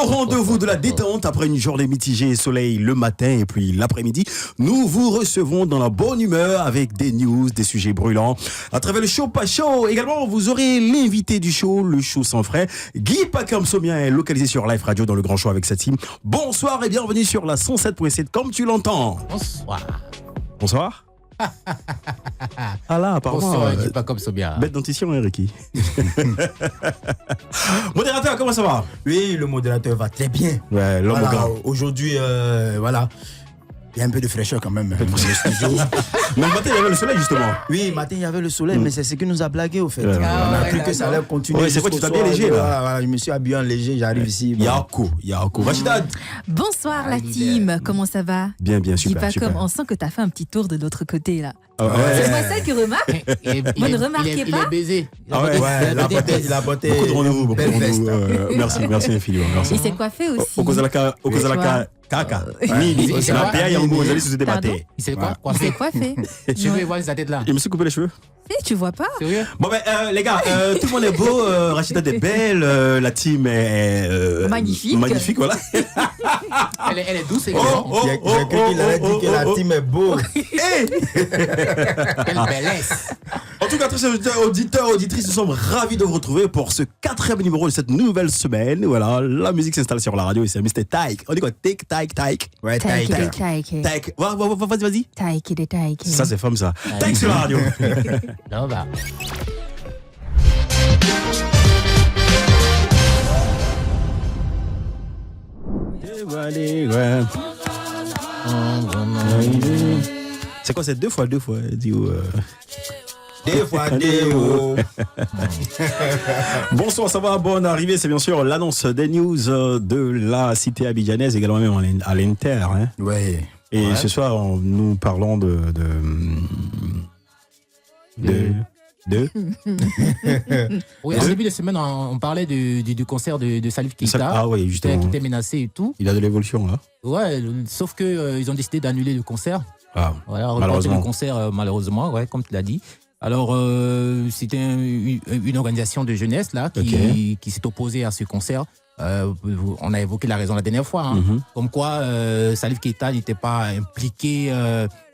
rendez-vous de la détente après une journée mitigée, soleil le matin et puis l'après-midi. Nous vous recevons dans la bonne humeur avec des news, des sujets brûlants. À travers le show pas chaud, également vous aurez l'invité du show, le show sans frais. Guy Pacam-Somien est localisé sur Live Radio dans le Grand Show avec sa team. Bonsoir et bienvenue sur la 107.7 comme tu l'entends. Bonsoir. Bonsoir. Ah là, apparemment. Bonsoir, Guy Pacam-Somien. Bête dentition, hein, Ricky. Modérateur, comment ça va? Oui, le modérateur va très bien. Ouais, l'homme au gant. Aujourd'hui, voilà. Il y a un peu de fraîcheur quand même dans le studio. Mais le matin, il y avait le soleil, justement. Oui, matin, il y avait le soleil, mais c'est ce qui nous a blagué, au fait. Ouais, On a ouais, cru que ça allait continuer. Ouais, c'est quoi, tu t'habilles soir, léger, là? Voilà, je me suis habillé en léger, j'arrive ici. Yako. Rachida. Bonsoir la team, comment ça va? Bien, Dis super, pas super. comme on sent que t'as fait un petit tour de l'autre côté là. Ah ouais. C'est moi ça qui remarque. Vous ne remarquez Il pas est baisé. Ah ouais. Il a botté. Beaucoup de rendez-vous, beaucoup de belle veste. rendez-vous. Merci infiniment. Merci. Il s'est coiffé aussi. Okozalaka, Kaka. Ni, C'est la quoi? PA Yango, vous allez se débattre. Pardon? Il sait quoi? Il s'est coiffé. Je vais voir sa tête là. Il me suis coupé les cheveux. Tu vois pas? Sérieux? Bon ben les gars, tout le monde est beau, Rachida est belle, la team est Magnifique. magnifique, voilà. Elle est douce et J'ai cru qu'il avait dit que la team est beau. quelle bellesse. En tout cas, très chers auditeurs, auditrices, nous sommes ravis de vous retrouver pour ce 4e numéro de cette nouvelle semaine. Voilà, la musique s'installe sur la radio et c'est Mr. Taïk. On dit quoi? Taïk. Ouais, Taïk. Taïk. Vas-y. Taïk. Ça, c'est femme, ça. Taïk sur la radio. Non, bah. C'est quoi, c'est deux fois, dit Deux fois deux. Bonsoir, ça va? Bonne arrivée, c'est bien sûr l'annonce des news de la cité abidjanaise, également même à l'Inter. Hein. Ouais. Et ce soir, nous parlons de Oui, en début de semaine, on parlait du concert de Salif Keita. Ah oui, justement. Qui était menacé et tout. Il a de l'évolution, là. Ouais, sauf que ils ont décidé d'annuler le concert. Ah, Voilà, reporter malheureusement. le concert, malheureusement, ouais, comme tu l'as dit. Alors, c'était une organisation de jeunesse là qui s'est opposée à ce concert. On a évoqué la raison la dernière fois. Hein. Comme quoi, Salif Keita n'était pas impliqué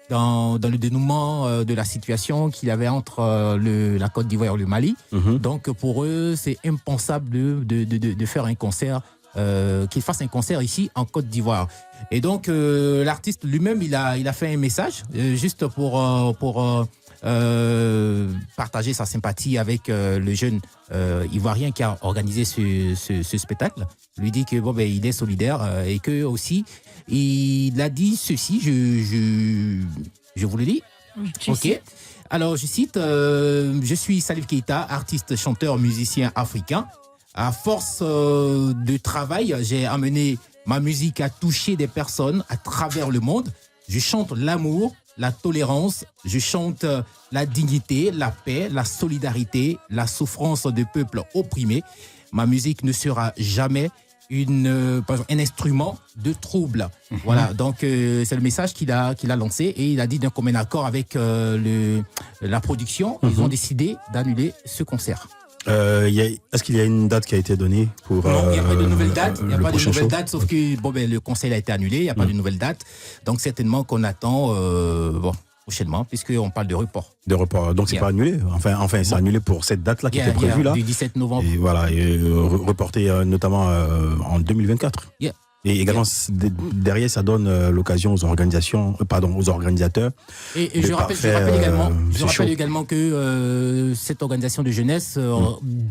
dans le dénouement de la situation qu'il y avait entre la Côte d'Ivoire et le Mali. Donc, pour eux, c'est impensable de faire un concert. Qu'il fasse un concert ici en Côte d'Ivoire. Et donc l'artiste lui-même il a fait un message juste pour partager sa sympathie avec le jeune ivoirien qui a organisé ce spectacle. Lui dit que bon ben il est solidaire et que aussi il a dit ceci. Je vous le dis. Ok. Alors je cite je suis Salif Keita, artiste, chanteur, musicien africain. À force de travail, j'ai amené ma musique à toucher des personnes à travers le monde. Je chante l'amour, la tolérance, je chante la dignité, la paix, la solidarité, la souffrance de peuples opprimés. Ma musique ne sera jamais un instrument de trouble. Voilà, donc c'est le message qu'il a lancé et il a dit d'un commun accord avec la production, ils ont décidé d'annuler ce concert. Est-ce qu'il y a une date qui a été donnée pour non, il n'y a pas de nouvelle date. Il n'y a pas de nouvelle show? date, sauf que le conseil a été annulé. Il n'y a pas de nouvelle date. Donc certainement qu'on attend prochainement, puisqu'on parle de report. De report. Donc c'est pas annulé. Enfin, c'est annulé pour cette date-là qui était prévue là. Du 17 novembre. Et voilà, reporté notamment en 2024. Yeah. Et également, derrière, ça donne l'occasion aux organisateurs. Et je rappelle également que cette organisation de jeunesse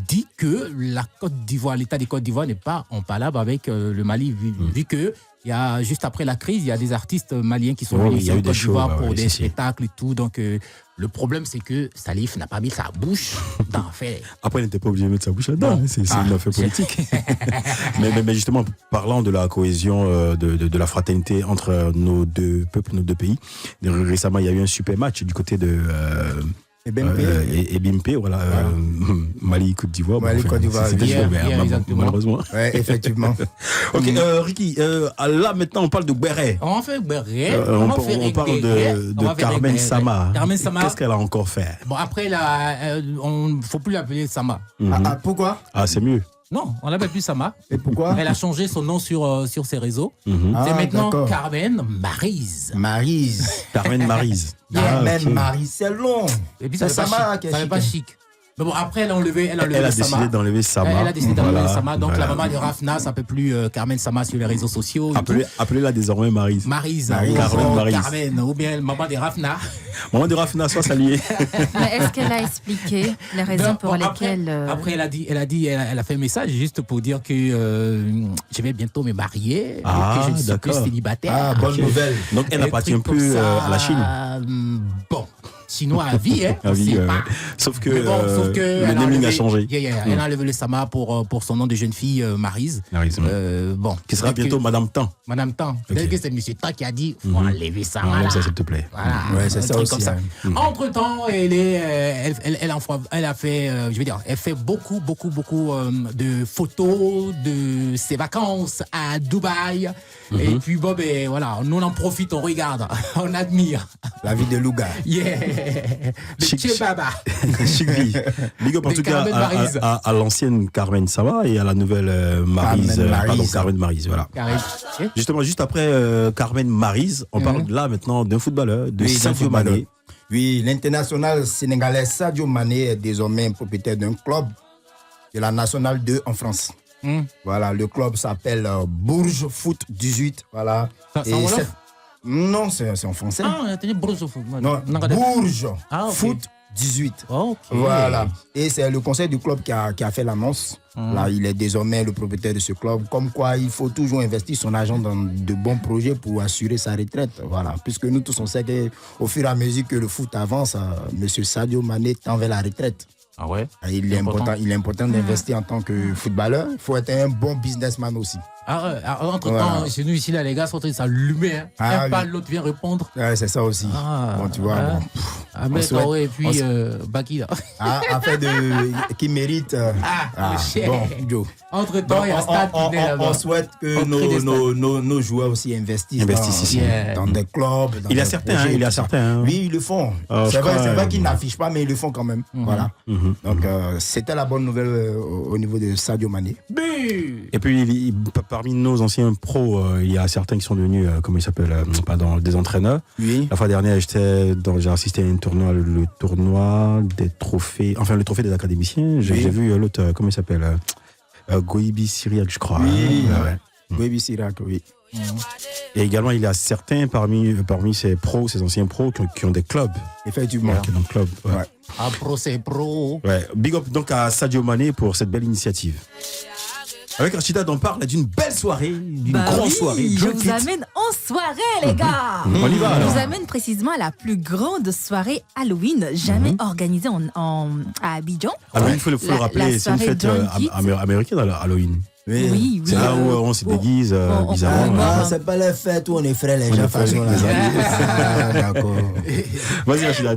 dit que l'État des Côte d'Ivoire n'est pas en palabre avec le Mali, vu que il y a, juste après la crise, il y a des artistes maliens qui sont venus ici en Côte d'Ivoire pour des spectacles et tout. Donc, le problème, c'est que Salif n'a pas mis sa bouche dans l'affaire. Après, il n'était pas obligé de mettre sa bouche là-dedans. C'est une affaire politique. mais justement, parlant de la cohésion, de la fraternité entre nos deux peuples, nos deux pays, récemment, il y a eu un super match du côté de... et BMP, voilà. Mali, Côte d'Ivoire. Mali, Côte d'Ivoire. C'était malheureusement. Ouais, effectivement. Ok, Ricky, là maintenant on parle de Béret. On fait Béret. On parle de Carmen Sama. Carmen Sama. Qu'est-ce qu'elle a encore fait? Bon, après, il ne faut plus l'appeler Sama. Pourquoi? Ah, c'est mieux. Non, on l'appelle plus Sama. Et pourquoi? Elle a changé son nom sur ses réseaux. Ah, C'est maintenant d'accord. Carmen Maryse. Maryse. Carmen Maryse. Carmen ok. Maryse, c'est long. Et puis C'est ça fait Sama pas chic. qui est Ça fait chic, pas hein. chic. Mais bon, après, elle a enlevé Elle a le décidé Sama. d'enlever Sama. Elle a décidé d'enlever Voilà, Sama. Donc, voilà. la maman de Rafna s'appelle plus Carmen Sama sur les réseaux sociaux. et tout. Appelez-la désormais Maryse. Maryse. Maryse. Carmen Maryse. Carmen. Ou bien maman de Rafna. Maman de Rafina, soit saluée. Mais est-ce qu'elle a expliqué les raisons Non, pour bon, lesquelles... Après, elle a fait un message juste pour dire que je vais bientôt me marier. Ah, et que je ne suis plus d'accord. célibataire. Ah, bonne Que- nouvelle. Donc, elle Des n'appartient trucs comme plus ça, à la Chine. Bon, chinois à vie, hein. À vie, on sait ouais, pas. ouais. Sauf que, Mais bon, sauf que le elle naming a changé. Elle a enlevé le Sama pour son nom de jeune fille, Maryse. Maryse, Bon. qui sera Peut-être bientôt que Madame Tan. Madame Tan. Ok. Peut-être que c'est Monsieur Tan qui a dit faut enlever ça. Non, Voilà. ça, s'il te plaît. Voilà, Ouais, c'est un ça truc aussi, comme ça. hein. Entre-temps, elle a fait, je veux dire, elle fait beaucoup de photos de ses vacances à Dubaï. Et puis, bon, ben voilà, nous on en profite, on regarde, on admire. La vie de Louga. Yeah! Le Chic, Tchébaba. Chic vie. Big up en Des tout cas Carmen Maryse. à l'ancienne Carmen Sama et à la nouvelle Maryse. Carmen Maryse. Pardon, Carmen Maryse, voilà. Carré. Justement, juste après Carmen Maryse, on parle là maintenant d'un footballeur, de Oui, d'un Sadio footballeur. Mané. Oui, l'international sénégalais Sadio Mané est désormais propriétaire d'un club de la Nationale 2 en France. Voilà, le club s'appelle Bourges Foot 18. Voilà. C'est en Wolof? Non, c'est en français. Ah, t'as dit Bruce au foot. Non, Bourges Ah, ok. Foot 18. Ok. Voilà. Et c'est le conseil du club qui a fait l'annonce. Là, il est désormais le propriétaire de ce club. Comme quoi, il faut toujours investir son argent dans de bons projets pour assurer sa retraite. Voilà. Puisque nous tous, on sait qu'au fur et à mesure que le foot avance, Monsieur Sadio Mané tend vers la retraite. Ah ouais? Il est important d'investir en tant que footballeur. Il faut être un bon businessman aussi. Entre-temps, Voilà. chez nous ici, là, les gars sont en train de s'allumer. Hein. Ah, Un oui. parle, l'autre vient répondre. Ouais, c'est ça aussi. Ah, Bon, tu vois. ouais. Bon. Ahmed souhaite- Traoré et puis on s- Baki, là. Affaire qui mérite. le chef. Bon, Joe. Entre-temps, Donc, il y a Stade qui naît là-bas. on souhaite que On crée des nos joueurs aussi investissent Investissent ici. dans des clubs. Dans Il y a des certains, projets, il y a tout ça. certains, hein. Oui, ils le font. Je C'est crois, vrai qu'ils n'affichent pas, mais ils le font quand même. Voilà. Mhm. Donc, c'était la bonne nouvelle au niveau de Sadio Mané. But. Et puis, parmi nos anciens pros, il y a certains qui sont devenus, comment ils s'appellent, des entraîneurs. Oui. La fois dernière, j'ai assisté à un tournoi, le tournoi des trophées, enfin le trophée des académiciens. J'ai Oui. vu l'autre, comment il s'appelle, Goibi Syriac, je crois. Oui. hein. Ouais, ouais. Baby Sirac, oui. Et également, il y a certains parmi ces pros, ces anciens pros, qui ont des clubs. Effectivement. Qui ont des clubs. Ouais. Ouais. Ah, pro, c'est pro. Ouais. Big up donc à Sadio Mané pour cette belle initiative. Avec Rachida, on parle d'une belle soirée, d'une grande oui, soirée. je Drunk vous It. amène en soirée, les gars. On y va Je alors. vous amène précisément à la plus grande soirée Halloween jamais organisée à Abidjan. Alors, il faut le La rappeler, c'est une soirée fête Drunk It. américaine, Halloween. Oui, C'est là où on se déguise bizarrement. Ah, c'est pas les fêtes où on est frères, les gens. est frères, façon, là. les amis. Ah, d'accord. Vas-y, Rachida.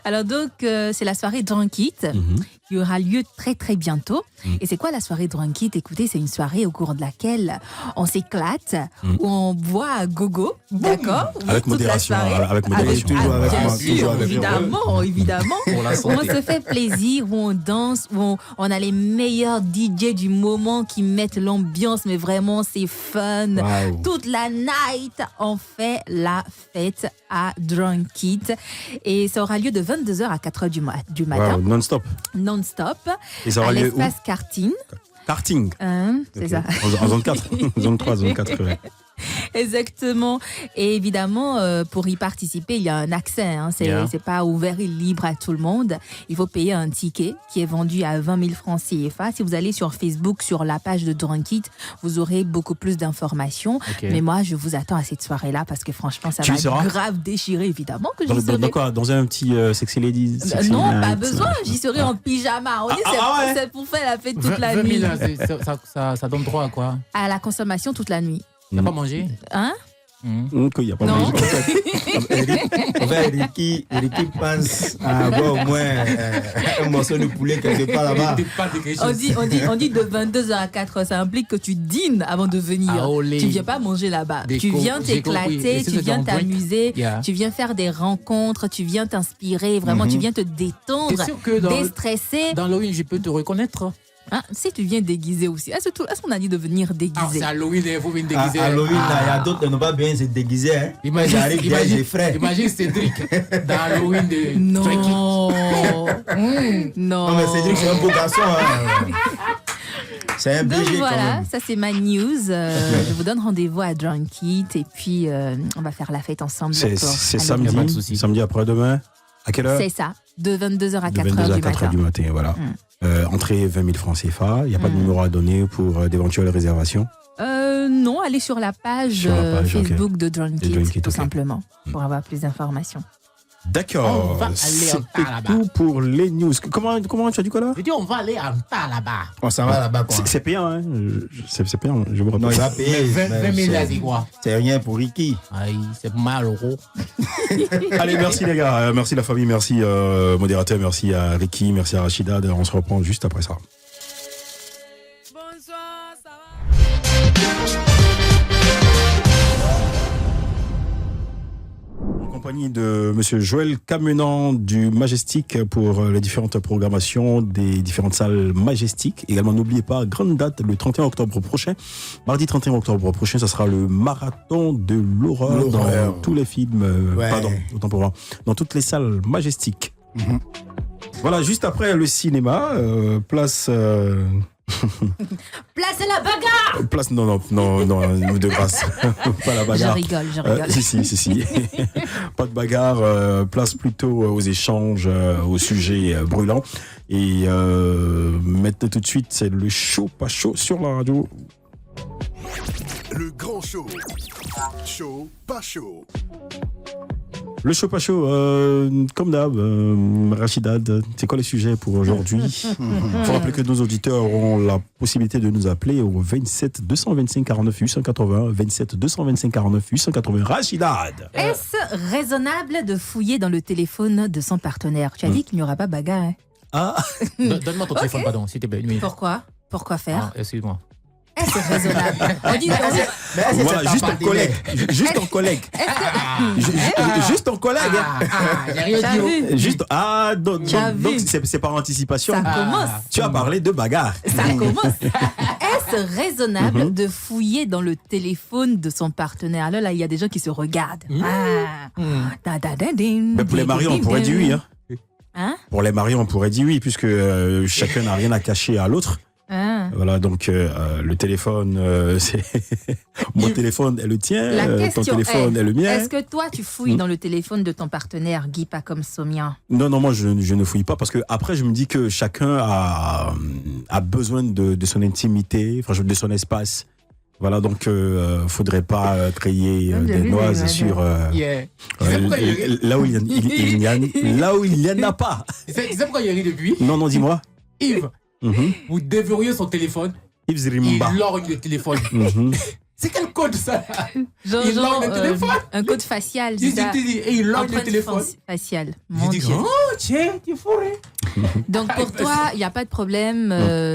Alors donc, c'est la soirée Drunk It qui aura lieu très très bientôt. Et c'est quoi la soirée Drunk It? Écoutez, c'est une soirée au cours de laquelle on s'éclate, où on boit à gogo, d'accord? Avec Toute la modération, soirée. avec modération. Toujours avec bien moi, sûr, toujours avec évidemment, évidemment. Pour la Où on santé. se fait plaisir, où on danse, où on a les meilleurs DJ du moment qui mettent l'ambiance, mais vraiment c'est fun. Waouh. Toute la night, on fait la fête à Drunk It. Et ça aura lieu de 22h à 4h du matin, Wow, non-stop. non-stop, Et ça à aura lieu où? l'espace karting. Karting. Hein, c'est Ok. ça. En zone 4. Zone 3, zone 4. Ouais. Exactement. Et évidemment, pour y participer, il y a un accès. Hein. C'est pas ouvert et libre à tout le monde. Il faut payer un ticket qui est vendu à 20 000 francs CFA. Si vous allez sur Facebook, sur la page de Drunk It, vous aurez beaucoup plus d'informations. Ok. Mais moi, je vous attends à cette soirée-là parce que franchement, ça Tu y va seras grave déchirer, évidemment que j'y Dans serai. quoi? Dans un petit Sexy Ladies Sexy Non, Night. pas besoin. J'y serai en pyjama. On dit, ouais. c'est pour faire la fête toute la 20 nuit. 000, ça donne droit à quoi? À la consommation toute la nuit. T'as pas mangé? Hein? Il y a pas Non. mangé. Ricky pense à avoir au moins un morceau de poulet quelque part là-bas. On dit de 22h à 4h, ça implique que tu dînes avant de venir. Ah, olé. Tu viens pas manger là-bas. Tu viens J'ai compris. t'éclater, Et si tu c'est viens en drink? t'amuser, Yeah. tu viens faire des rencontres, tu viens t'inspirer, vraiment, tu viens te détendre, T'es sûr que déstresser. dans l'Halloween, je peux te reconnaître? Hein, si tu viens déguisé aussi, est-ce qu'on a dit de venir Ah, déguisé? c'est Halloween, il faut venir À déguiser. Halloween, là, il y a d'autres qui n'ont pas bien se déguiser. Hein. J'arrive bien, j'ai frais. Imagine Cédric dans Halloween de Trekkie. Non. Non, mais Cédric, c'est un beau garçon. Hein. C'est un Donc BG quand voilà, même. ça c'est ma news. Je vous donne rendez-vous à Drunk It et puis on va faire la fête ensemble. C'est pour samedi, Y a pas de souci. samedi après-demain. À quelle heure? C'est ça, de 22h à De 4h 22h à du 4h matin. du matin, voilà. Entrée 20 000 francs CFA. Il n'y a pas de numéro à donner pour d'éventuelles réservations. Non, allez sur la page, Sur la page, ok. Facebook de Drunk De It, Drunk It, tout ok. simplement, pour avoir plus d'informations. On D'accord. va aller en C'était tas là-bas. tout pour les news. Comment tu as dit quoi là? Je dis, on va aller en tas là-bas. On s'en va là-bas, quoi. C'est payant, hein? C'est payant, je vous Non, rappelle. il va payer. 20 000 là, c'est quoi? C'est rien pour Ricky. Aïe, c'est mal euros. Allez, merci les gars. Merci la famille, merci modérateur, merci à Ricky, merci à Rachida. On se reprend juste après ça. Bonsoir, ça va? En compagnie de monsieur Joël Camenan du Majestic pour les différentes programmations des différentes salles Majestic. Également, n'oubliez pas, grande date, le 31 octobre prochain. Mardi 31 octobre prochain, ça sera le marathon de l'horreur dans L'horreur. tous les films. Ouais. Pardon, autant pour moi. Dans toutes les salles Majestic. Voilà, juste après le cinéma, place... Place à la bagarre! place, non, de grâce. Pas la bagarre. Je rigole. Si. Pas de bagarre, place plutôt aux échanges, aux sujets brûlants. Et maintenant tout de suite, c'est le show, pas chaud sur la radio. Le grand show. Show, pas chaud. Le show, pas chaud, comme d'hab, Rachidad, c'est quoi les sujets pour aujourd'hui? Il faut rappeler que nos auditeurs auront la possibilité de nous appeler au 27 225 49 880, 27 225 49 880. Rachidad! Est-ce raisonnable de fouiller dans le téléphone de son partenaire? Tu as dit qu'il n'y aura pas bagarre. Hein? Ah! Donne-moi ton téléphone, pardon, s'il te plaît. Oui. Pourquoi? Pourquoi faire? Ah, excuse-moi. Est-ce raisonnable? On dit, Mais c'est Voilà, juste en collègue. Juste en collègue. Juste en collègue. J'ai rien T'as dit. vu? Juste, donc T'as vu? c'est par anticipation. Ça commence. Tu as parlé de bagarre. Ça commence. Est-ce raisonnable de fouiller dans le téléphone de son partenaire? Là, il y a des gens qui se regardent. Mais pour les mariés, on pourrait dire oui. Hein. Hein? Pour les mariés, on pourrait dire oui, puisque chacun n'a rien à cacher à l'autre. Hein? Voilà, donc le téléphone, c'est mon téléphone est le tien, La ton question téléphone est le mien. Est-ce que toi, tu fouilles dans le téléphone de ton partenaire, Guy, pas comme Somian? Non, moi je ne fouille pas parce que après je me dis que chacun a besoin de son intimité, enfin de son espace. Voilà, donc faudrait pas créer des noises sur Yeah. là où il y en a pas. Tu sais pourquoi il rit depuis? Non, dis-moi. Yves, vous déverrouillez son téléphone, Yves il Rimba. lorgne le téléphone. C'est quel code ça? Genre, Il lorgne le téléphone. un code facial, Tu c'est ça? dis, et il lorgne le Empreinte téléphone. faciale. Je Mon dis, Dieu. oh, tiens, tu es fourré. Donc pour toi, il n'y a pas de problème,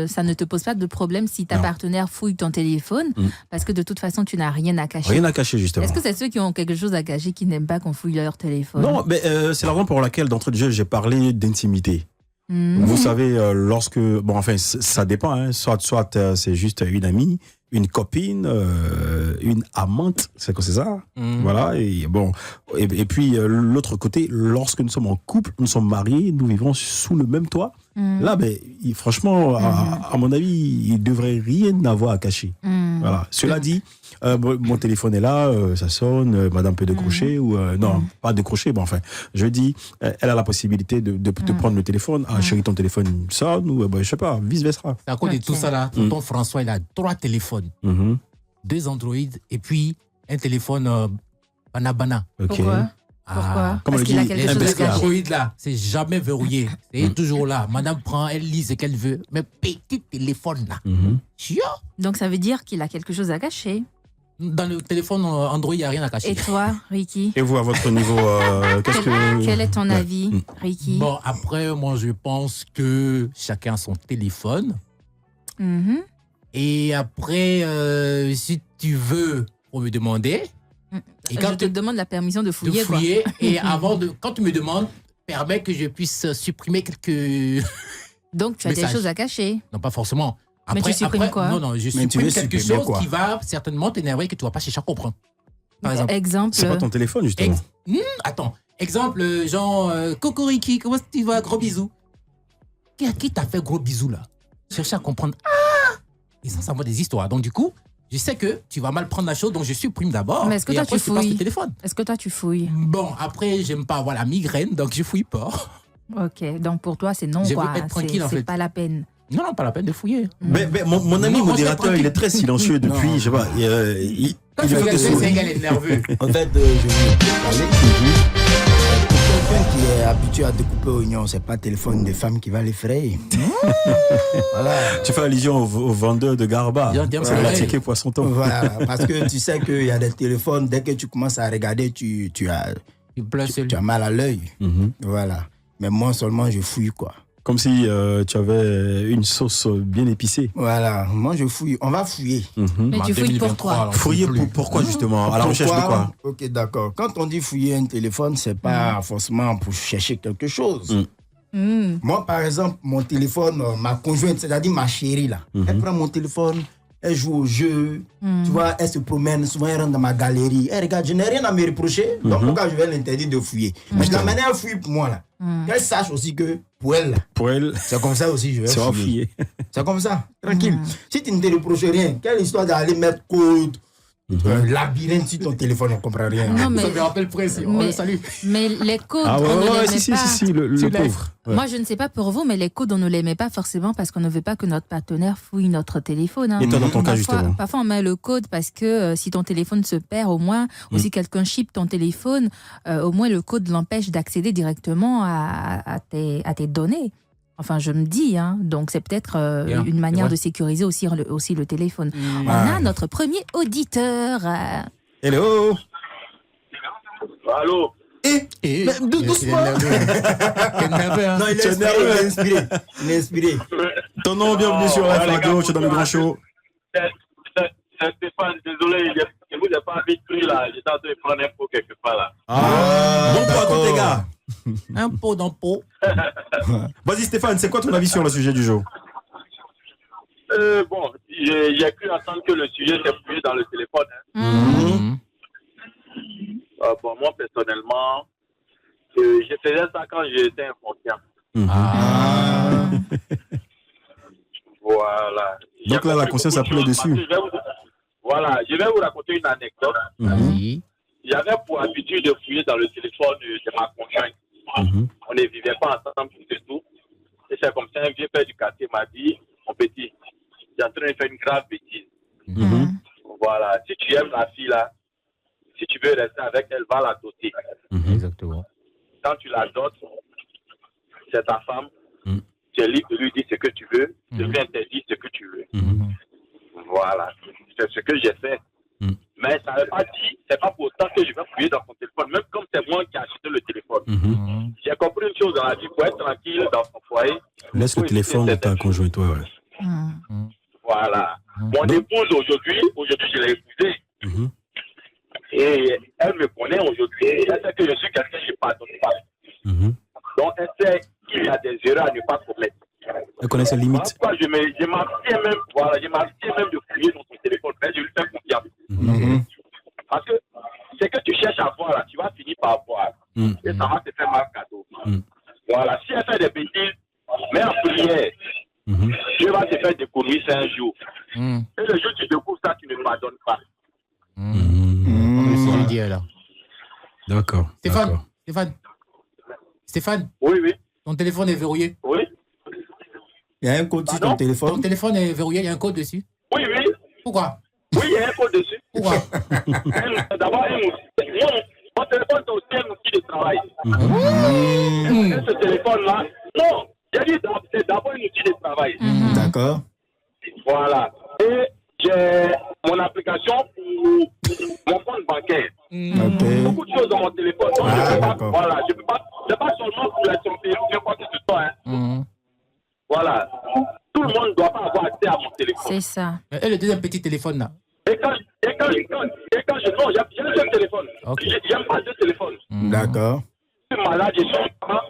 ça ne te pose pas de problème si ta Non. partenaire fouille ton téléphone, parce que de toute façon, tu n'as rien à cacher. Rien à cacher justement. Est-ce que c'est ceux qui ont quelque chose à cacher qui n'aiment pas qu'on fouille leur téléphone? Non, mais c'est la raison pour laquelle d'entrée de jeu j'ai parlé d'intimité. Vous savez, lorsque bon, enfin, ça dépend. Hein, soit c'est juste une amie, une copine, une amante, c'est quoi, c'est ça? Voilà. Et bon, et puis l'autre côté, lorsque nous sommes en couple, nous sommes mariés, nous vivons sous le même toit. Là, ben, franchement, à mon avis, il devrait rien avoir à cacher. Voilà. Cela dit, mon téléphone est là, ça sonne, madame peut décrocher ou non, pas décrocher, bon enfin, je dis, elle a la possibilité de prendre le téléphone, ah chérie, ton téléphone sonne ou je sais pas, vice versa. C'est à cause de tout ça là. Tonton François, il a 3 téléphones, 2 Android et puis un téléphone Banabana. Ok. Pourquoi? Ah. Pourquoi? Comme Parce le qu'il a dit, quelque un chose à Parce que Bescar. cacher. Android là, c'est jamais verrouillé. C'est toujours là. Madame prend, elle lit ce qu'elle veut. Mais petit téléphone là. Chiant. Donc ça veut dire qu'il a quelque chose à cacher. Dans le téléphone Android, il n'y a rien à cacher. Et toi, Ricky? Et vous, à votre niveau, qu'est-ce que... Quel est ton Ouais. avis, Ricky? Bon, après, moi, je pense que chacun a son téléphone. Mhm. Et après, si tu veux, faut me demander. Et Je te demande la permission de de fouiller, quoi. fouiller, et avant de, quand tu me demandes, permets que je puisse supprimer quelques Donc, tu as des Message. choses à cacher. Non, pas forcément. Mais tu supprimes quoi? Non, je Mais tu supprime veux quelque supprimer chose quoi? qui va certainement t'énerver et que tu vas pas chercher à comprendre. Par exemple. Exemple. C'est pas ton téléphone, justement. Attends, exemple, genre, Cocoriki, comment tu vas? Gros bisous. Qui t'a fait gros bisous là? Chercher à comprendre. Ah! Et ça va des histoires. Donc, du coup, je sais que tu vas mal prendre la chose, donc je supprime d'abord. Mais est-ce que et toi, après, tu je te passe le fouilles? téléphone. Est-ce que toi, tu fouilles? Bon, après, j'aime pas avoir la migraine, donc je fouille pas. Ok, donc pour toi, c'est non, Je veux quoi. être tranquille, en C'est fait. pas la peine. Non, pas la peine de fouiller. Mais mon ami Non, modérateur, franchement, il est très silencieux depuis, Non. je sais pas, il Quand tu fait que regardes, c'est un sourire. gars est nerveux. En fait, je voulais te parler. Pour quelqu'un qui est habitué à découper oignons, c'est pas le téléphone de femme qui va l'effrayer. Voilà. Tu fais allusion au vendeur de Garba. Bien, C'est ouais. la ticket poisson-ton. Voilà, parce que tu sais qu'il y a des téléphones, dès que tu commences à regarder, tu as Tu tu as mal à l'œil. Mhm. Voilà. Mais moi seulement, je fouille, quoi. Comme si tu avais une sauce bien épicée. Voilà, moi je fouille. On va fouiller. Mais tu fouilles pourquoi? Fouiller pourquoi justement? À la recherche de quoi? Ok, d'accord. Quand on dit fouiller un téléphone, c'est pas forcément pour chercher quelque chose. Moi, par exemple, mon téléphone, ma conjointe, c'est-à-dire ma chérie, là, elle prend mon téléphone, elle joue au jeu, tu vois, elle se promène, souvent elle rentre dans ma galerie. Elle regarde, je n'ai rien à me reprocher, donc pourquoi je vais l'interdire de fouiller? Mais je l'amène à fouiller pour moi, là. Qu'elle sache aussi que pour elle, là, Pour elle, c'est comme ça aussi, je vais c'est fouiller. fouiller. C'est comme ça, tranquille. Si tu ne te reproches rien, quelle histoire d'aller mettre code, labyrinthe sur ton téléphone, on ne comprend rien. Non, mais, Ça me rappelle Précis. On mais- le salue. mais les codes, Ah ouais, on ne ouais, les si, met si, pas. si, le Tu l'as. pauvre. Ouais. Moi, je ne sais pas pour vous, mais les codes, on ne les met pas forcément parce qu'on ne veut pas que notre partenaire fouille notre téléphone. Hein. Et toi, dans ton cas, justement? Parfois, on met le code parce que si ton téléphone se perd, au moins, ou si quelqu'un chip ton téléphone, au moins le code l'empêche d'accéder directement à tes données. Enfin, je me dis, hein. Donc c'est peut-être Bien, une c'est manière vrai. de sécuriser aussi le téléphone. On a notre premier auditeur. Hello. Allô? Et Mais doucement. Quel nerveux, hein. Non, il Tu est es inspiré, il est inspiré. Il est inspiré. Ton nom, bienvenue sur la les radio, gars, tu es dans le grand show. C'est Stéphane, désolé, je vous ai pas vite pris là. J'étais en train de prendre un pot quelque part là. Bon pour à tous les gars. Un pot dans pot. Vas-y Stéphane, c'est quoi ton avis sur le sujet du jour? Bon, j'ai cru entendre que le sujet s'est fouillé dans le téléphone. Hein. Mhm. Bon, moi personnellement, je faisais ça quand j'étais inconscient. Ah. Voilà. Donc là, la conscience a pris le dessus. Voilà, je vais vous raconter une anecdote. Vas-y. J'avais pour habitude de fouiller dans le téléphone de ma conjointe. On ne vivait pas ensemble tout et tout. Et c'est comme ça, un vieux père du quartier m'a dit, mon petit, tu es en train de faire une grave bêtise. Voilà, si tu aimes la fille là, si tu veux rester avec elle, va la doter. Exactement. Quand tu la dotes, c'est ta femme, tu es libre de lui dire ce que tu veux, de lui interdire ce que tu veux. Voilà, c'est ce que j'ai fait. Mais ça ne veut pas dire, c'est pas pour autant que je vais fouiller dans son téléphone, même comme c'est moi qui ai acheté le téléphone. J'ai compris une chose dans la vie, pour être tranquille dans son foyer. Laisse le téléphone de ta conjointe, ouais. Voilà. Mon épouse aujourd'hui, je l'ai épousée. Et elle me connaît aujourd'hui. Elle sait que je suis quelqu'un qui ne pardonne pas. Donc elle sait qu'il y a des erreurs à ne pas commettre. Elle connaît ses limites. Pourquoi je m'abstiens même, voilà, je m'abstiens même de fouiller dans son téléphone, mais je lui fais confiance. Parce que ce que tu cherches à voir là, tu vas finir par voir. Et ça va te faire mal cadeau. Voilà, si elle fait des bêtises, mets en prière. Dieu va te faire découvrir ça un jour. Et le jour où tu découvres ça, tu ne pardonnes pas. C'est lui dire là. D'accord. Stéphane, Oui, oui. ton téléphone est verrouillé. Oui. Il y a un code sur ton Pardon? Ton téléphone. téléphone est verrouillé, il y a un code dessus. Oui, oui. Pourquoi? Oui, il y a un code dessus. Pourquoi? D'abord, mon téléphone, c'est aussi un outil de travail. Et ce téléphone-là, non, j'ai dit c'est d'abord un outil de travail. D'accord. Voilà. Et j'ai mon application pour mon compte bancaire. Ok. Beaucoup de choses dans mon téléphone. Donc, Ah, je peux pas, d'accord. voilà, je peux pas, c'est pas seulement pour la santé, ou quoi que ce soit. Hein. Voilà. Tout le monde ne doit pas avoir accès à mon téléphone. C'est ça. Et le deuxième petit téléphone là. Et quand non, j'ai un seul téléphone. Ok. J'aime pas deux téléphones. D'accord. Je suis malade, je suis malade,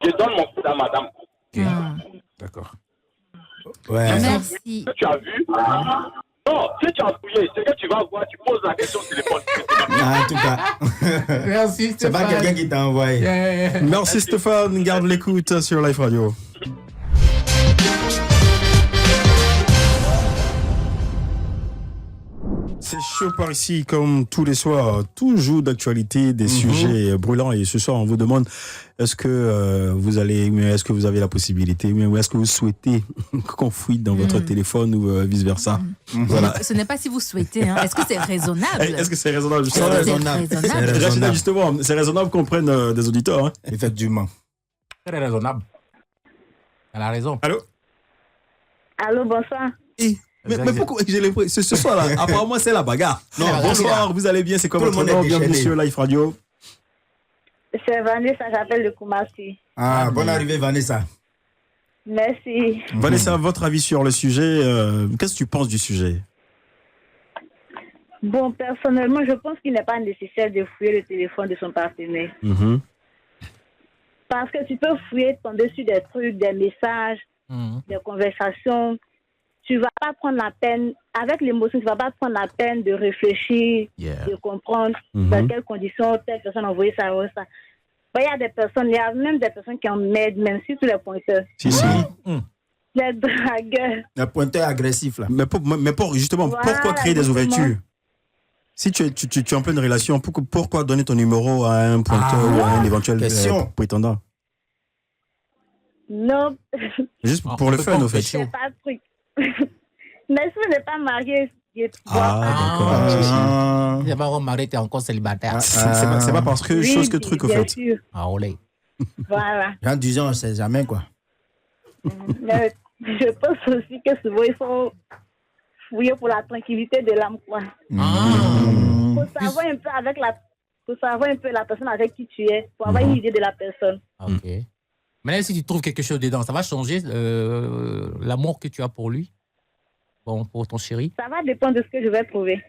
je donne mon coup à madame. D'accord. Ouais. Merci. Tu as vu? Non, si tu as fouillé, ce que tu vas voir, tu poses la question sur le téléphone. En tout cas, Merci, c'est pas quelqu'un qui t'a envoyé. Merci Stéphane, garde l'écoute sur Live Radio. C'est chaud par ici, comme tous les soirs, toujours d'actualité, des sujets brûlants. Et ce soir, on vous demande est-ce que vous avez la possibilité, ou est-ce que vous souhaitez qu'on fouille dans votre téléphone ou vice versa. Voilà. Ce n'est pas si vous souhaitez. Hein. Est-ce que c'est raisonnable? Est-ce que c'est raisonnable? Est-ce que c'est raisonnable? Rachida, justement, c'est raisonnable qu'on prenne des auditeurs. Hein. Effectivement. Très raisonnable. Elle a raison. Allô? Allô, bonsoir. Mais pourquoi j'ai l'impression ce soir là, apparemment c'est la bagarre. Non, bonsoir, vous allez bien, c'est quoi Tout le votre monde nom? est Bienvenue déchaîné. sur Live Radio. C'est Vanessa, j'appelle de Koumassi. Ah, bonne arrivée, Vanessa. Merci. Vanessa, votre avis sur le sujet, qu'est-ce que tu penses du sujet? Bon, personnellement, je pense qu'il n'est pas nécessaire de fouiller le téléphone de son partenaire. Parce que tu peux fouiller, tomber sur des trucs, des messages, des conversations. Tu ne vas pas prendre la peine, avec l'émotion, tu ne vas pas prendre la peine de réfléchir, de comprendre dans quelles conditions telle personne a envoyé ça ou ça. Il y a des personnes, il y a même des personnes qui en mettent, même si tous les pointeurs. Si. Les dragueurs. Le pointeur agressif, là. Mais justement, Voilà, pourquoi créer des exactement. ouvertures? Si tu es en pleine relation, pourquoi donner ton numéro à un pointeur ou à un éventuel prétendant? Non. Juste pour le fun, au fait. C'est pas le truc. Mais si vous n'êtes pas marié, je d'accord. Il n'y a pas remarqué, tu es encore célibataire. C'est pas parce que oui, chose que truc, au bien fait. sûr. Ah, olé. Voilà. En disant, on ne sait jamais, quoi. Mais je pense aussi que souvent, il faut fouiller pour la tranquillité de l'âme, quoi. Faut savoir un peu faut savoir un peu la personne avec qui tu es, pour avoir une idée de la personne. Ok. Maintenant, si tu trouves quelque chose dedans, ça va changer l'amour que tu as pour lui? Bon, pour ton chéri? Ça va dépendre de ce que je vais trouver.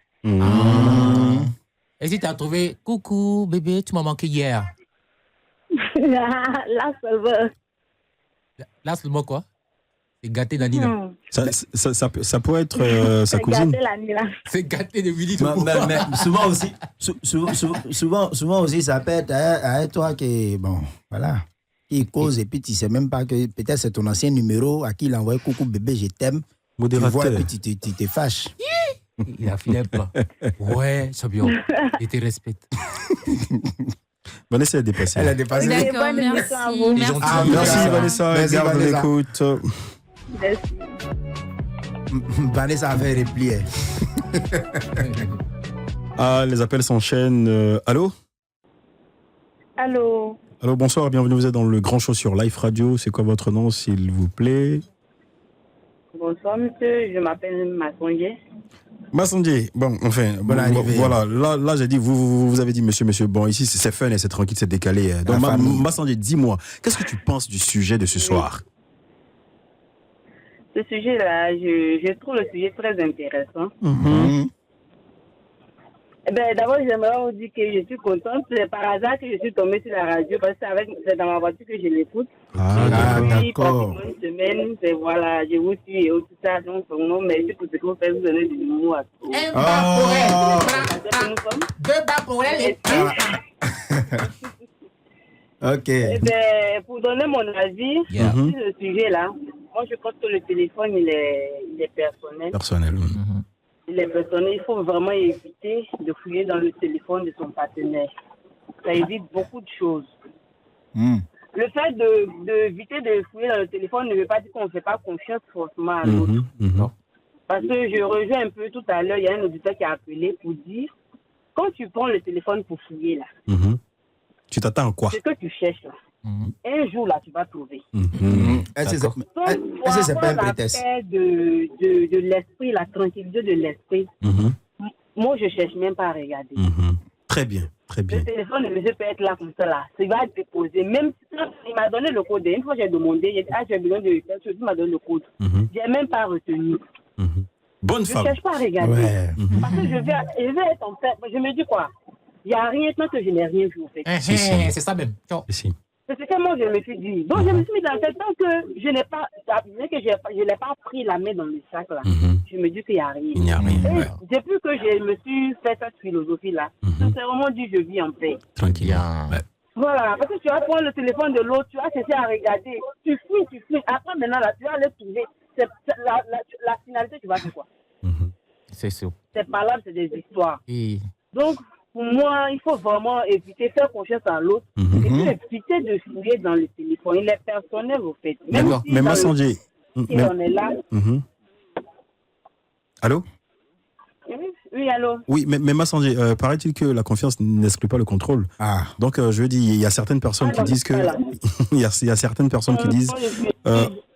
Et si tu as trouvé « Coucou, bébé, tu m'as manqué hier Là, seulement. » Là, seulement quoi? C'est gâté Danila. Ça peut être sa cousine. Gâter la nuit, là. C'est gâté de Willy. Mais souvent aussi, souvent aussi, ça peut être à toi qui, bon, voilà, qui cause et puis tu ne sais même pas que peut-être c'est ton ancien numéro à qui il a envoyé coucou bébé, je t'aime. Tu vois et puis tu te fâches. Il a filé un plan. Ouais, Sabio, je te respecte. Vanessa est dépassée. Elle a dépassé. D'accord, bonne merci. émission à vous. Merci. Ah, Merci Vanessa, Merci, garde Vanessa. l'écoute. Merci. Vanessa avait replié. Ah, les appels s'enchaînent. Allô? Allô? Allô, bonsoir, bienvenue, vous êtes dans le grand show sur Live Radio. C'est quoi votre nom, s'il vous plaît? Bonsoir, monsieur. Je m'appelle Massondier. Massondier, bon, enfin, voilà, là j'ai dit, vous avez dit monsieur, bon, ici c'est fun et c'est tranquille, c'est décalé. Donc, Massondier, dis-moi, qu'est-ce que tu penses du sujet de ce soir? Ce sujet-là, je trouve le sujet très intéressant. Eh ben, d'abord, j'aimerais vous dire que je suis contente. C'est par hasard que je suis tombée sur la radio parce que c'est dans ma voiture que je l'écoute. D'accord. Pratiquement une semaine, c'est voilà, je vous suis et tout ça. Donc, non, merci pour ce que vous faites, vous donnez du mot à tout. Un bas pour elle. Deux bas pour elle et Ok. Eh ben, pour donner mon avis Yeah. sur le sujet-là, moi, je pense que le téléphone, il est personnel. Personnel. Il est personnel. Il faut vraiment éviter de fouiller dans le téléphone de son partenaire. Ça évite beaucoup de choses. Le fait d'éviter de fouiller dans le téléphone ne veut pas dire qu'on ne fait pas confiance forcément à l'autre. Parce que je rejoins un peu tout à l'heure, il y a un auditeur qui a appelé pour dire, quand tu prends le téléphone pour fouiller là, tu t'attends à quoi? ce que tu cherches là, un jour là, tu vas trouver. Est-ce que c'est pas un prétexte? De l'esprit, la tranquillité de l'esprit, moi je cherche même pas à regarder. Très bien, très bien. Le téléphone de monsieur peut être là comme ça là. Il va être déposé. Même si il m'a donné le code. Une fois j'ai demandé, j'ai dit, j'ai besoin de quelque chose, il m'a donné le code. J'ai même pas retenu. Bonne Je femme. cherche pas à regarder. Ouais. Parce que je vais être en fait. Je me dis quoi? Il n'y a rien tant que je n'ai rien vu au fait. C'est ça même. Si. C'est ce que moi je me suis dit. Donc je me suis mis dans cette temps que je n'ai pas, je n'ai pas pris la main dans le sac là. Je me dis qu'il n'y a rien. Il n'y a rien. Et Ouais. depuis que je me suis fait cette philosophie là, c'est vraiment dit je vis en paix. Tranquille. Bien. Ouais. Voilà, parce que tu vas prendre le téléphone de l'autre, tu vas chercher à regarder, tu fouilles. Après maintenant là, tu vas aller trouver. La finalité, tu vas faire quoi? C'est sûr. C'est pas là, c'est des histoires. Et Donc, pour moi, il faut vraiment éviter, faire confiance à l'autre. Et puis éviter de fouiller dans le téléphone. Il est personnel, au fait. Même D'accord. si Mais dans Massandier. si on est là. Allô? Oui, allô? Oui, mais Massandier, paraît-il que la confiance n'exclut pas le contrôle. Ah. Donc, je veux dire, il y a certaines personnes qui disent que. voilà. il y a certaines personnes qui disent.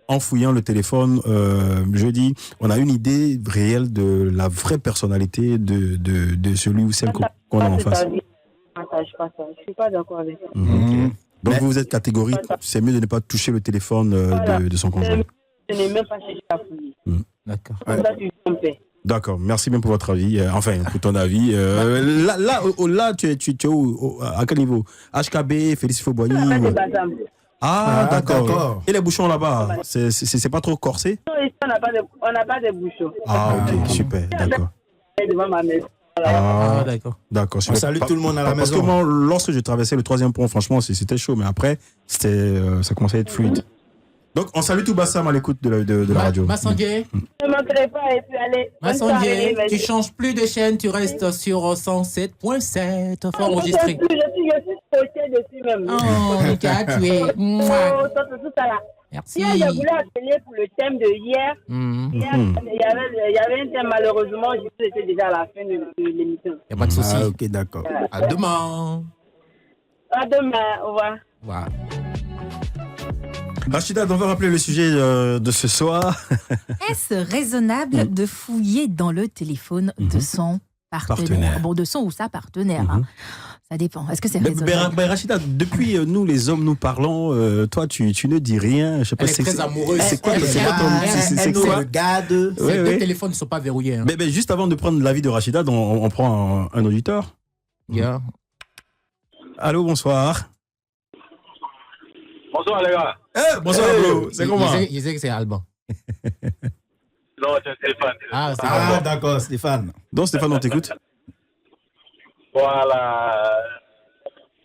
En fouillant le téléphone, je dis, on a une idée réelle de la vraie personnalité de celui ou celle qu'on a en face. Je ne partage pas ça. Je ne suis pas d'accord avec ça. Donc vous êtes catégorique, c'est mieux de ne pas toucher le téléphone de son conjoint. Je n'ai même pas cherché à fouiller. d'accord. Comme ça, tu es en paix. D'accord, merci bien pour votre avis, enfin pour ton avis. Là, tu es où, à quel niveau? HKB, Félix Fauboigny C'est pas ça. Ah, d'accord. d'accord. Et les bouchons là-bas, c'est pas trop corsé? Non, ici, on n'a pas de bouchons. Ah, ok, super, d'accord. Devant ma maison. Ah, d'accord. D'accord, On super. salue tout le monde à la Parce maison. que moi, lorsque je traversais le 3e pont, franchement, c'était chaud, mais après, ça commençait à être fluide. Donc, on salue tout Bassam à l'écoute de la radio. Massandier, Ne manquerai pas et puis allez. bonne soirée, Massandier, tu merci. changes plus de chaîne, tu restes sur 107.7. Faut enregistrer. Je suis scotché dessus même. Oh, Lucas, tu es. Oh, tout ça là. Merci. Hier, je voulais appeler pour le thème de hier. Hier, il y avait un thème, malheureusement, j'étais déjà à la fin de l'émission. Y a pas de souci. Ah, ok, d'accord. À demain. À demain, au revoir. Voilà. Rachida, on va rappeler le sujet de ce soir. Est-ce raisonnable de fouiller dans le téléphone de son partenaire? Bon, de son ou sa partenaire. Hein. Ça dépend. Est-ce que c'est raisonnable? Rachida, depuis nous les hommes nous parlons, toi tu ne dis rien. Je sais pas. Elle est très amoureuse. C'est quoi Elle Elle nous quoi regarde. Ces Ouais, deux ouais. téléphones ne sont pas verrouillés. Hein. Mais juste avant de prendre l'avis de Rachida, on prend un auditeur. Yeah. Allô, bonsoir. Bonsoir les gars. Bonsoir, bro. C'est comment? Il disait que c'est Alban. Non, c'est Stéphane. Ah, c'est Ah, d'accord, Stéphane. Donc Stéphane, on t'écoute. Voilà.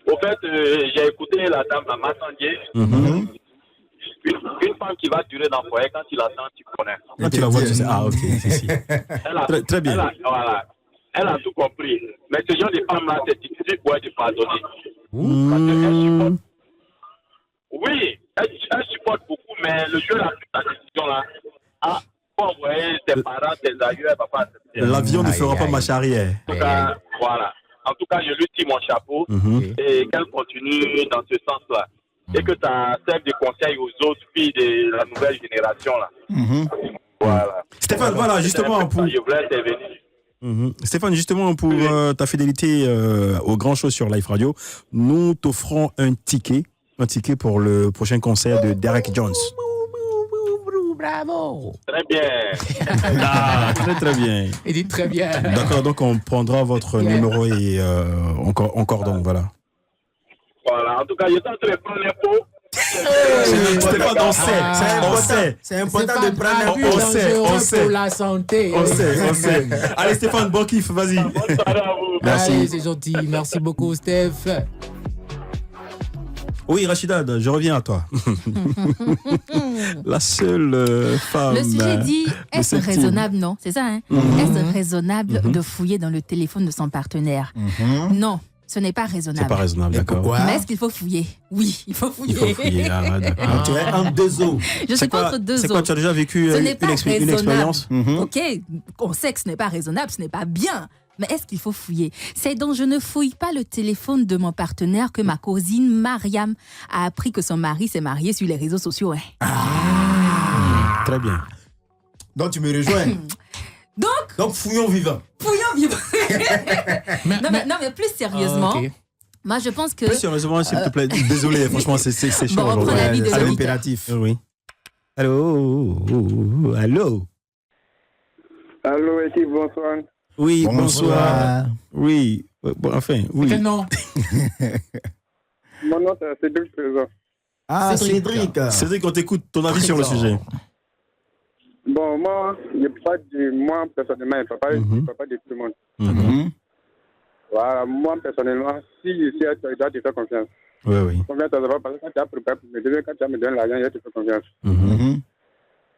Au fait, j'ai écouté la dame à Massandier. Une femme qui va durer dans le foyer, quand tu l'attends, tu connais. Quand tu la vois, tu sais. Ah, ok. Si. Elle a, Très bien. Elle a tout compris. Mais ce genre de femme-là, c'est difficile pour elle de pardonner. Parce qu'elle supporte. Oui, elle supporte beaucoup, mais le jeu a pris sa décision là. Ah, pour envoyer tes parents, tes aïeux, papa. L'avion ne fera pas marche arrière. En tout cas, voilà. En tout cas, je lui tire mon chapeau et qu'elle continue dans ce sens-là. Et que ça serve de conseil aux autres filles de la nouvelle génération là. Voilà. Stéphane, voilà, justement pour. Je voulais intervenir. Stéphane, justement pour ta fidélité au Grand Show sur Live Radio, nous t'offrons un ticket pour le prochain concert de Derek Jones. Bravo. Très bien. Ah, très bien. Il dit très bien. D'accord, donc on prendra votre numéro et on coordonne, voilà. Voilà. En tout cas, je suis en train de prendre l'info. Stéphane, on sait. C'est important de prendre on sait. Pour la santé. On sait. Allez Stéphane, bon kiff, vas-y. Bonne soirée à vous. Merci. Allez, c'est gentil. Merci beaucoup, Steph. Oui, Rachida, je reviens à toi. La seule femme. Le sujet dit, de est-ce cette raisonnable? Non, c'est ça, hein? Est-ce raisonnable de fouiller dans le téléphone de son partenaire? Non, ce n'est pas raisonnable. C'est pas raisonnable, d'accord. Pourquoi? Mais est-ce qu'il faut fouiller? Oui, il faut fouiller. Il faut fouiller. Ah, d'accord. Tu es en deux eaux. Je suis pas entre deux C'est quoi, eaux. tu as déjà vécu Ce une n'est pas raisonnable. expérience? Ok, on sait que ce n'est pas raisonnable, ce n'est pas bien. Mais est-ce qu'il faut fouiller? C'est donc je ne fouille pas le téléphone de mon partenaire que ma cousine Mariam a appris que son mari s'est marié sur les réseaux sociaux. Hein. Très bien. Donc tu me rejoins. Donc fouillons vivant. Fouillons vivant. non, mais plus sérieusement, Ok. moi je pense que... Plus sérieusement, s'il te plaît. Désolé, franchement, c'est chaud. Bon, on prend l'avis de C'est l'auditeur. l'impératif. Oui. Allô? Allô? Allô, équipe, bonsoir. Oui, bonsoir. Oui. Bon, enfin, oui. Quel nom? Mon nom, c'est Cédric Trésor. Ah, Cédric. Cédric, on t'écoute, ton avis sur le sujet. Bon, moi, moi personnellement, il ne faut pas dire tout le monde. Voilà, moi, personnellement, si tu dois te faire confiance. Oui. Confiance, ça va parce que quand tu as préparé pour me donner, quand tu me donnes l'argent, il te fait confiance.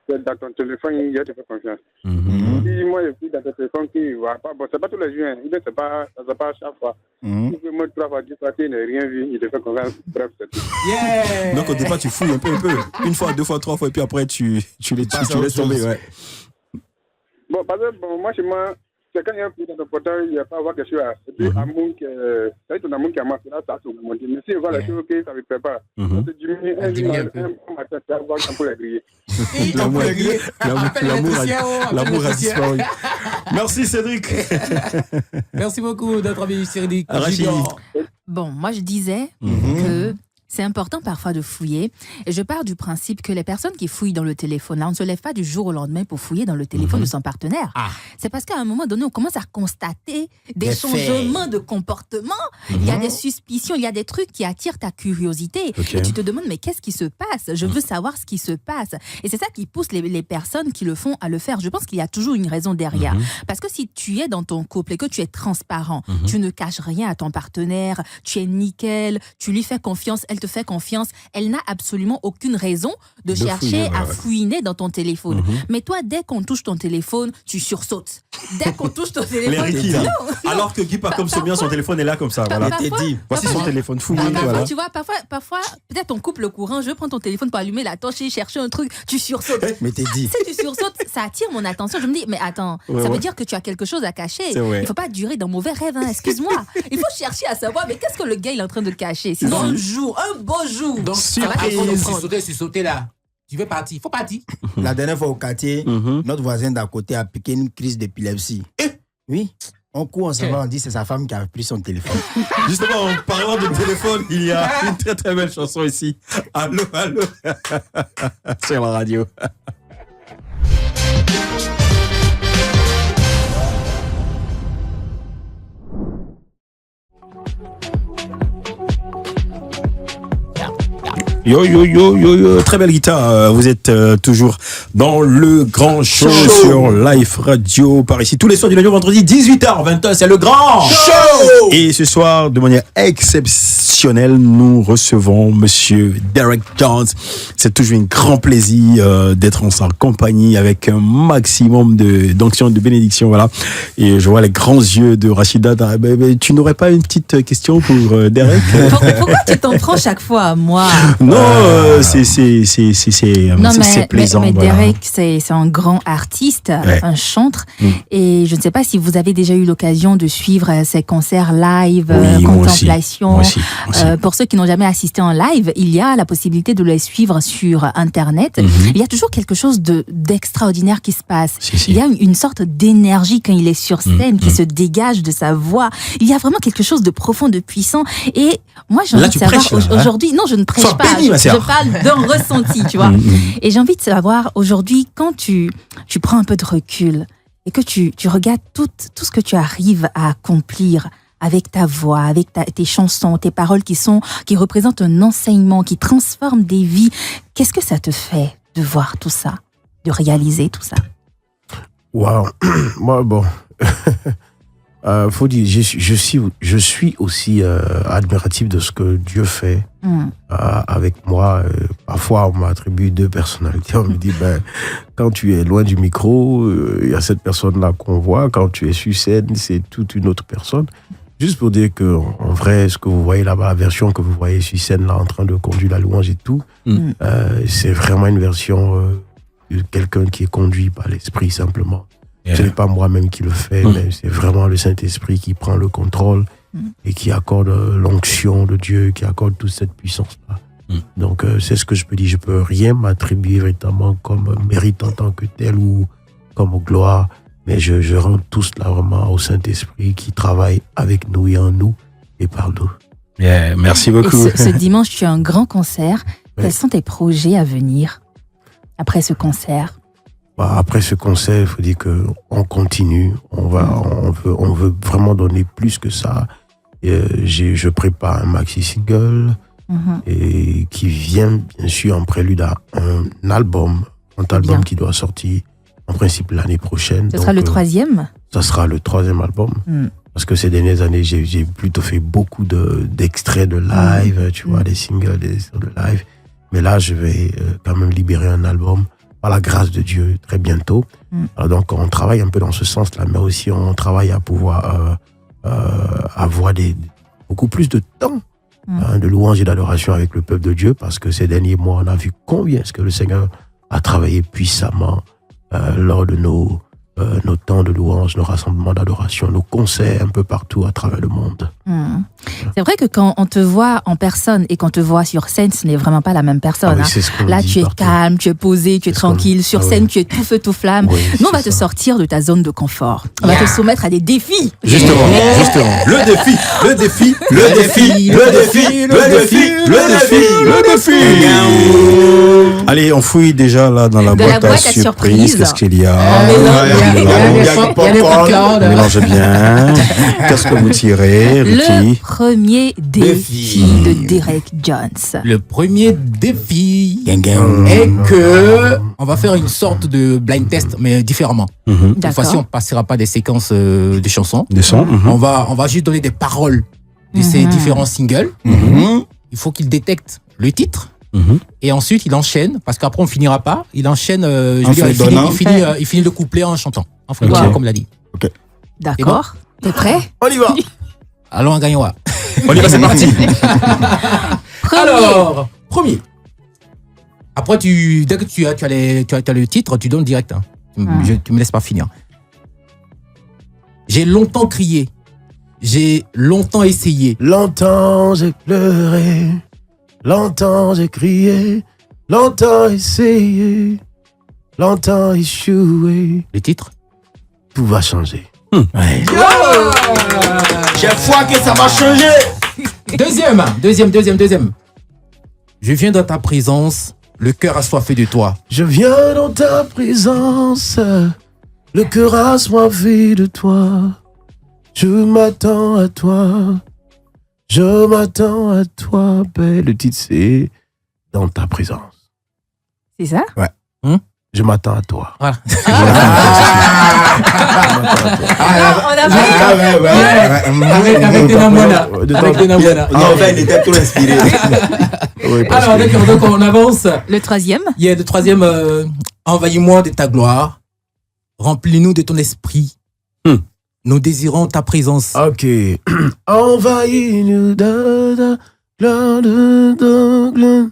Dans ton téléphone, il te fait confiance. Si moi, je suis dans ton téléphone qui ne va pas, bon, c'est pas tous les jours, ça ne va pas à chaque fois. Si tu me 3 fois, 10 fois, tu n'as rien vu, il te fait confiance. Bref, c'est tout. Yeah. Donc au départ, tu fouilles un peu. Une fois, 2 fois, 3 fois, et puis après, tu laisses tomber. Ouais. Bon, parce que moi, chez moi, c'est quand il y a un prix dans ton portail, il n'y a pas à voir quelque chose. Et puis, amour, c'est ton amour qui a marqué là, ça se monte. Mais si on voit la chose, ça ne prépare. Ça se diminue un matin, ça va pour les griller. L'amour a disparu. Merci Cédric. Merci beaucoup, notre ami Cédric. Rachid. Bon, moi je disais que c'est important parfois de fouiller. Et je pars du principe que les personnes qui fouillent dans le téléphone, là, on ne se lève pas du jour au lendemain pour fouiller dans le téléphone de son partenaire. C'est parce qu'à un moment donné, on commence à constater des changements de comportement. Il y a des suspicions, il y a des trucs qui attirent ta curiosité. Et tu te demandes, mais qu'est-ce qui se passe? Je veux savoir ce qui se passe. Et c'est ça qui pousse les personnes qui le font à le faire. Je pense qu'il y a toujours une raison derrière. Parce que si tu es dans ton couple et que tu es transparent, tu ne caches rien à ton partenaire, tu es nickel, tu lui fais confiance, elle te fait confiance, elle n'a absolument aucune raison de chercher à fouiner dans ton téléphone. Mais toi, dès qu'on touche ton téléphone, tu sursautes. Dès qu'on touche ton téléphone, alors que Guy part comme c'est bien, son téléphone est là comme ça. Voilà. Voici son téléphone fouillé. Voilà. Tu vois, parfois, peut-être on coupe le courant, je prends ton téléphone pour allumer la torche et chercher un truc, tu sursautes. Mais t'es dit. Si tu sursautes, ça attire mon attention. Je me dis, mais attends, ça veut dire que tu as quelque chose à cacher. Il ne faut pas durer dans mauvais rêve, hein, excuse-moi. Il faut chercher à savoir, mais qu'est-ce que le gars il est en train de cacher? Sinon, un beau jour. Donc, sauter là. Tu veux partir, il faut partir. La dernière fois au quartier, notre voisin d'à côté a piqué une crise d'épilepsie. Oui. On court, on s'en va, on dit c'est sa femme qui a pris son téléphone. Justement, en parlant de téléphone, il y a une très très belle chanson ici. Allô, sur la radio. Yo, très belle guitare. Vous êtes toujours dans le grand show sur Live Radio par ici. Tous les soirs du lundi au vendredi, 18h, 20h, c'est le grand show. Et ce soir, de manière exceptionnelle, nous recevons monsieur Derek Jones. C'est toujours un grand plaisir d'être en sa compagnie avec un maximum d'onction, de bénédiction, voilà. Et je vois les grands yeux de Rachida. Tu n'aurais pas une petite question pour Derek? Pourquoi tu t'en prends chaque fois à moi? Non, c'est plaisant. Mais Derek, c'est un grand artiste, un chantre. Et je ne sais pas si vous avez déjà eu l'occasion de suivre ses concerts live, contemplation. Moi aussi. Pour ceux qui n'ont jamais assisté en live, il y a la possibilité de les suivre sur Internet. Il y a toujours quelque chose d'extraordinaire qui se passe. Il y a une sorte d'énergie quand il est sur scène qui se dégage de sa voix. Il y a vraiment quelque chose de profond, de puissant. Et moi, j'ai envie de savoir aujourd'hui. Non, je ne prêche pas. Je parle d'un ressenti, tu vois. Et j'ai envie de savoir aujourd'hui, quand tu prends un peu de recul et que tu regardes tout ce que tu arrives à accomplir avec ta voix, avec tes chansons, tes paroles qui représentent un enseignement, qui transforment des vies, qu'est-ce que ça te fait de voir tout ça, de réaliser tout ça? Waouh, moi bon. Faut dire, je suis aussi admiratif de ce que Dieu fait avec moi. Parfois, on m'attribue 2 personnalités. On me dit, quand tu es loin du micro, il y a cette personne-là qu'on voit. Quand tu es sur scène, c'est toute une autre personne. Juste pour dire que, en vrai, ce que vous voyez là-bas, la version que vous voyez sur scène, là, en train de conduire la louange et tout, c'est vraiment une version de quelqu'un qui est conduit par l'Esprit, simplement. Ce n'est pas moi-même qui le fais, mais c'est vraiment le Saint-Esprit qui prend le contrôle et qui accorde l'onction de Dieu, qui accorde toute cette puissance-là. Donc, c'est ce que je peux dire. Je ne peux rien m'attribuer véritablement comme mérite en tant que tel ou comme gloire, mais je rends tout cela vraiment au Saint-Esprit qui travaille avec nous et en nous et par nous. Merci beaucoup. Et ce dimanche, tu as un grand concert. Quels sont tes projets à venir après ce concert? Après ce concert, il faut dire qu'on continue. On veut vraiment donner plus que ça. Je prépare un maxi single. et qui vient bien sûr en prélude à un album qui doit sortir en principe l'année prochaine. Ce sera le 3e? Ça sera le 3e album. Parce que ces dernières années, j'ai plutôt fait beaucoup d'extraits de live, tu vois, des singles, des extraits de live. Mais là, je vais quand même libérer un album, par la grâce de Dieu, très bientôt. Alors donc, on travaille un peu dans ce sens-là, mais aussi on travaille à pouvoir avoir beaucoup plus de temps de louange et d'adoration avec le peuple de Dieu, parce que ces derniers mois, on a vu combien est-ce que le Seigneur a travaillé puissamment lors de nos temps de louange, nos rassemblements d'adoration, nos concerts un peu partout à travers le monde. C'est vrai que quand on te voit en personne et qu'on te voit sur scène, ce n'est vraiment pas la même personne. Là, tu es calme, tu es posé, tu es tranquille. Sur scène, tu es tout feu, tout flamme. Nous, on va te sortir de ta zone de confort. On va te soumettre à des défis. Justement. Le défi. Allez, on fouille déjà là dans la boîte à surprise. Qu'est-ce qu'il y a? Il y a des popcorn. Mélangez bien. Qu'est-ce que vous tirez, Ricky? Le premier défi de Derek Jones. Le premier défi est que on va faire une sorte de blind test, mais différemment. Cette fois-ci, on ne passera pas des séquences de chansons. Des sons. On va juste donner des paroles de ces différents singles. Il faut qu'il détecte le titre. Et ensuite, il enchaîne, parce qu'après, on ne finira pas. Il enchaîne, il finit le couplet en chantant. En fredonnant, comme l'a dit. D'accord. T'es prêt? On y va. Allons à Gagnoa. On y va, c'est parti. Alors, premier. Après, dès que tu as le titre, tu donnes direct. Tu me laisses pas finir. J'ai longtemps crié. J'ai longtemps essayé. Longtemps j'ai pleuré. Longtemps j'ai crié. Longtemps essayé. Longtemps échoué. Le titre? Tout va changer. J'ai foi que ça va changer. Deuxième. Je viens dans ta présence, le cœur assoiffé de toi. Je viens dans ta présence, le cœur assoiffé de toi. Je m'attends à toi. Je m'attends à toi, belle. Le titre, c'est Dans ta présence. C'est ça? Ouais. Je m'attends à toi. Voilà. Avec des namonas. Enfin, il était tout inspiré. Alors, donc on avance. Le 3e? Il y a le 3e. Envahis-moi de ta gloire. Remplis-nous de ton esprit. Nous désirons ta présence. Ok. Envahis-nous de ta gloire, de ta gloire.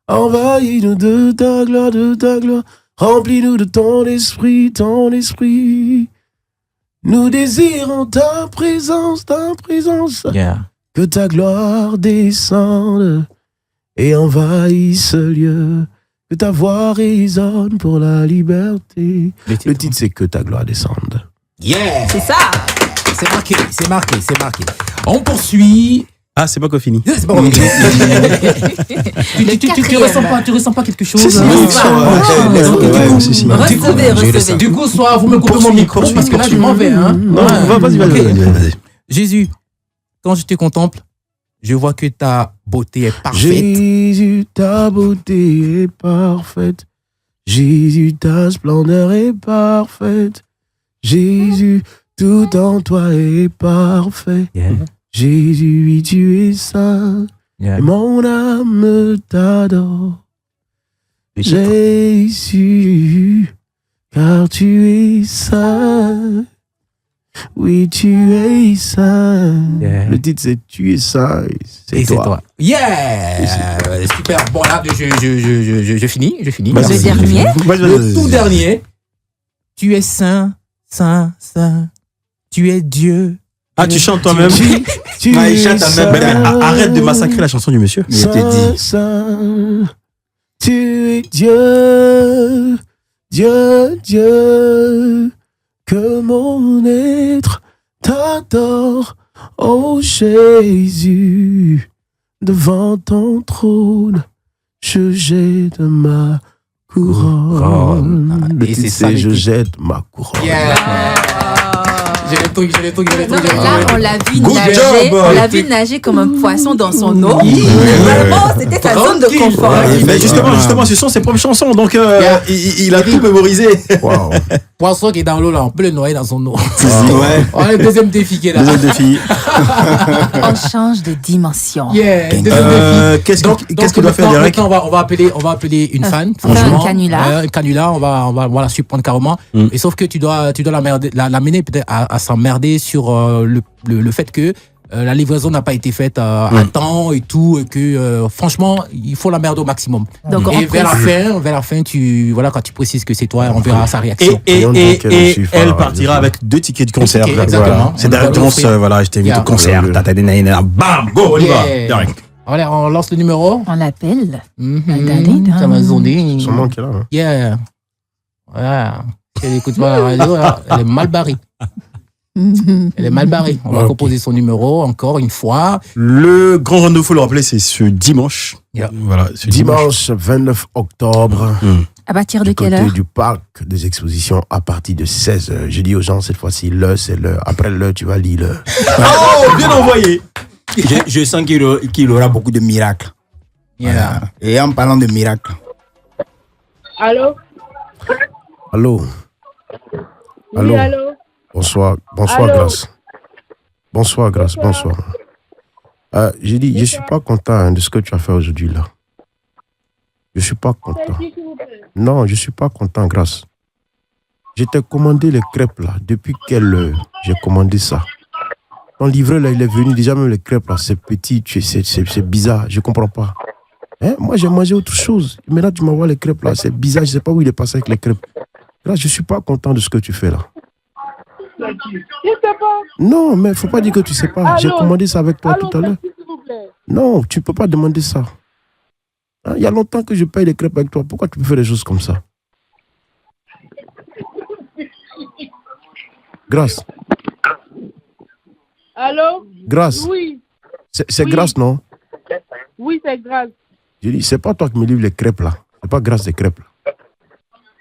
Envahis-nous de ta gloire, de ta gloire. Remplis-nous de ton esprit, ton esprit. Nous désirons ta présence, ta présence. Que ta gloire descende et envahisse ce lieu. Que ta voix résonne pour la liberté. Le titre, c'est Que ta gloire descende. Yeah! C'est ça! C'est marqué. On poursuit. Ah, c'est pas encore fini. C'est pas encore fini. Tu ressens pas quelque chose? Recevez. Du coup, soit vous me coupez mon micro, parce que là, je m'en vais. Non, vas-y. Jésus, quand je te contemple, je vois que ta beauté est parfaite. Jésus, ta beauté est parfaite. Jésus, ta splendeur est parfaite. Jésus, tout en toi est parfait. Jésus, oui, tu es saint. Et mon âme t'adore. Jésus, car tu es saint. Oui, tu es saint. Le titre, c'est Tu es saint. C'est toi. Yeah! Super. Bon, là, je finis. Le dernier? Le tout dernier. Tu es saint, saint, saint. Tu es Dieu. Ah, tu chantes toi-même? Il chante même. Arrête de massacrer la chanson du monsieur. Je te dis. Tu es Dieu, Dieu, Dieu. Que mon être t'adore, oh Jésus. Devant ton trône, je jette ma couronne. Et c'est ça, je jette ma couronne. Yeah. Là, on l'a vu Good nager. job. On l'a vu nager comme un poisson dans son eau. Vraiment, c'était sa zone de confort. Mais justement, ce sont ses propres chansons, donc il a tout mémorisé. Wow. Poisson qui est dans l'eau, là, on peut le noyer dans son eau. Ouais. Oh, le deuxième défi qui est là. Deuxième défi. On change de dimension. Yeah, deuxième défi. Qu'est-ce Donc, qu'il doit faire, Derek? maintenant, on va appeler une fan. On va faire franchement. un canular. Un canular, on va la surprendre carrément. Et sauf que tu dois l'amener peut-être à s'emmerder sur le fait que la livraison n'a pas été faite à temps et tout, et que franchement, il faut la merder au maximum. Donc, et vers la fin, quand tu précises que c'est toi, on verra sa réaction. Et elle partira avec 2 tickets de concert. tickets, exactement. Voilà. C'est Derek Jones, je t'invite au concert. Bam, go, on y va. Derek. Allez, on lance le numéro. On l'appelle. Ça m'a zoné. Son nom qui est là. Yeah. Voilà. Si elle écoute pas la radio, là, elle est mal barrée. Elle est mal barrée. On va composer son numéro encore une fois. Le grand rendez-vous, faut le rappeler, c'est ce dimanche. Yeah. Voilà, ce Dimanche 29 octobre. À partir de Du quelle côté heure? du parc des expositions à partir de 16h. Je dis aux gens cette fois-ci, c'est l'heure. Après l'heure, tu vas lire l'heure. Oh, bien envoyé. Je sens qu'il aura beaucoup de miracles. Yeah. Voilà. Et en parlant de miracles. Allô? Allô? Allô? Oui, allô? Bonsoir Allô? Grâce. Bonsoir Grâce, bonsoir. J'ai dit, je suis pas content de ce que tu as fait aujourd'hui là. Je suis pas content. C'est qui, s'il vous plaît? Non, je suis pas content, Grâce. Je t'ai commandé les crêpes là. Depuis quelle heure j'ai commandé ça? Ton livreur là, il est venu déjà, même les crêpes là, c'est petit, c'est bizarre, je comprends pas. Hein? Moi j'ai mangé autre chose. Maintenant tu m'envoies les crêpes là, c'est bizarre, je sais pas où il est passé avec les crêpes. Là, je suis pas content de ce que tu fais là. Je sais pas. Non, mais faut pas dire que tu sais pas. J'ai Allô? commandé ça avec toi Allô, tout à l'heure. c'est qui, s'il vous plaît? Non, tu peux pas demander ça. Hein, il y a longtemps que je paye les crêpes avec toi. Pourquoi tu peux faire des choses comme ça? Grâce. Allô? Grâce. Oui. C'est Oui. Grâce, non? Oui, c'est grâce. Je dis, c'est pas toi qui me livres les crêpes là. C'est pas Grâce des crêpes là.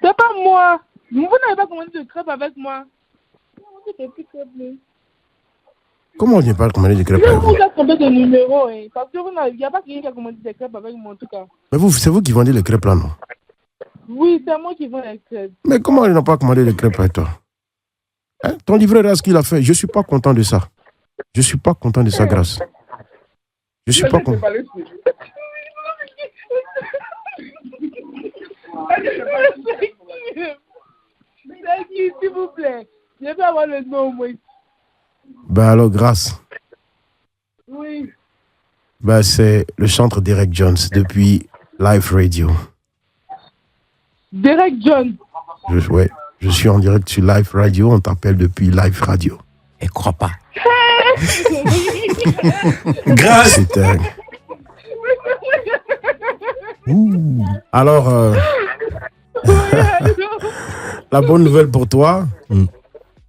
C'est pas moi. Vous n'avez pas commandé de crêpes avec moi. Comment on n'est pas commandé des crêpes Je avec vous? vous ai combien de numéros, hein? Parce que il n'y a pas quelqu'un qui a commandé des crêpes avec moi en tout cas. Mais vous, c'est vous qui vendez les crêpes là, non? Oui, c'est moi qui vends les crêpes. Mais comment il n'a pas commandé les crêpes avec toi? Hein? Ton livreur a ce qu'il a fait. Je suis pas content de ça. Je suis pas content de ça, Grâce. Je suis pas content. C'est qui, s'il vous plaît? Je vais avoir le nom, moi. Ben alors, Grâce. Oui. Ben c'est le chantre Derek Jones depuis Live Radio. Derek John. Ouais, je suis en direct sur Live Radio. On t'appelle depuis Live Radio. Elle croit pas. Grâce. C'était... Alors, la bonne nouvelle pour toi.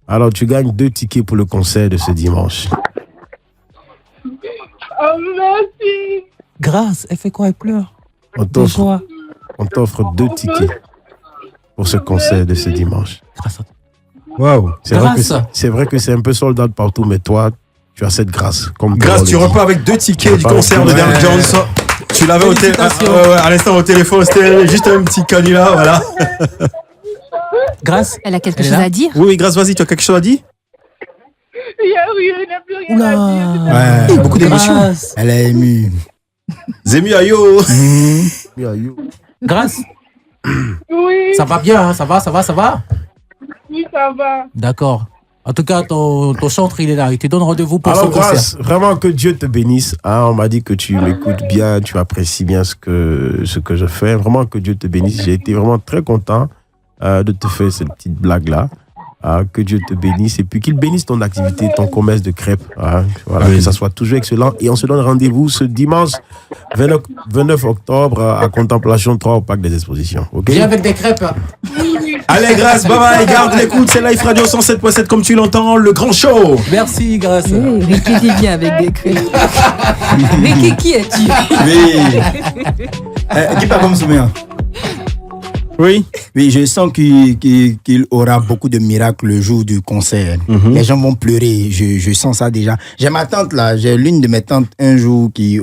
Alors, tu gagnes 2 tickets pour le concert de ce dimanche. Oh, merci. Grâce, elle fait quoi? Elle pleure. On t'offre 2 tickets pour ce concert de ce dimanche. Grâce. Waouh. C'est vrai que c'est un peu sold out partout, mais toi, tu as cette grâce. Comme Grâce, tu repars avec 2 tickets du concert de Derek Jones. Tu l'avais à l'instant au téléphone, c'était juste un petit canular, voilà. Grâce. Elle a quelque chose à dire? Oui, Grâce, vas-y, tu as quelque chose à dire? Il n'a plus rien à dire. Ouais, beaucoup d'émotions. Elle est émue. Zemi Ayo. Grâce. Oui. Ça va bien, hein? Ça va? Oui, ça va. D'accord. En tout cas, ton chantre, il est là. Il te donne rendez-vous pour Alors, son concert. Grâce, vraiment que Dieu te bénisse. Hein, on m'a dit que tu m'écoutes bien, tu apprécies bien ce que je fais. Vraiment que Dieu te bénisse. J'ai été vraiment très content de te faire cette petite blague-là. Que Dieu te bénisse et puis qu'il bénisse ton activité, ton commerce de crêpes. Hein, voilà, que ça soit toujours excellent. Et on se donne rendez-vous ce dimanche 29 octobre à Contemplation 3 au Parc des Expositions. Okay? Viens avec des crêpes. Allez, Grâce, bye bye, garde l'écoute, c'est Live Radio 107.7 comme tu l'entends, le grand show. Merci, Grâce. Oui, Ricky dit bien avec des crêpes. Ricky, qui es-tu? Oui. Qui pas comme souvenir? Oui. Oui, je sens qu'il aura beaucoup de miracles le jour du concert. Les gens vont pleurer, je sens ça déjà. J'ai ma tante là, j'ai l'une de mes tantes un jour qui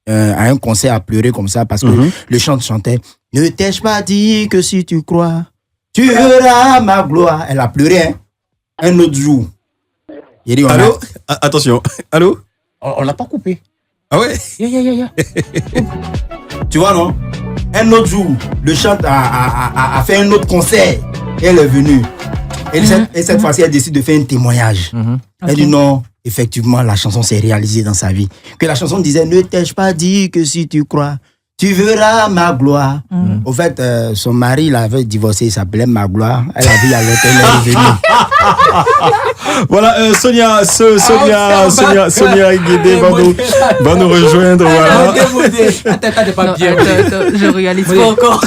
à un concert a pleuré comme ça parce que le chant chantait « Ne t'ai-je pas dit que si tu crois, tu verras ma gloire ». Elle a pleuré, hein. Un autre jour. Il dit, allô? Attention. Allô? On l'a pas coupé. Ah ouais? Tu vois, non? Un autre jour, le chant a fait un autre concert. Et elle est venue. Et cette fois-ci, elle décide de faire un témoignage. Elle dit non, effectivement, la chanson s'est réalisée dans sa vie. Que la chanson disait, ne t'ai-je pas dit que si tu crois, tu verras ma gloire. Au fait, son mari il avait divorcé, il s'appelait Magloire. Elle a vu à l'hôtel, elle est venue. Voilà, Sonia Guédé va nous rejoindre. Voilà. Attends, pas bien. Je réalise pas encore.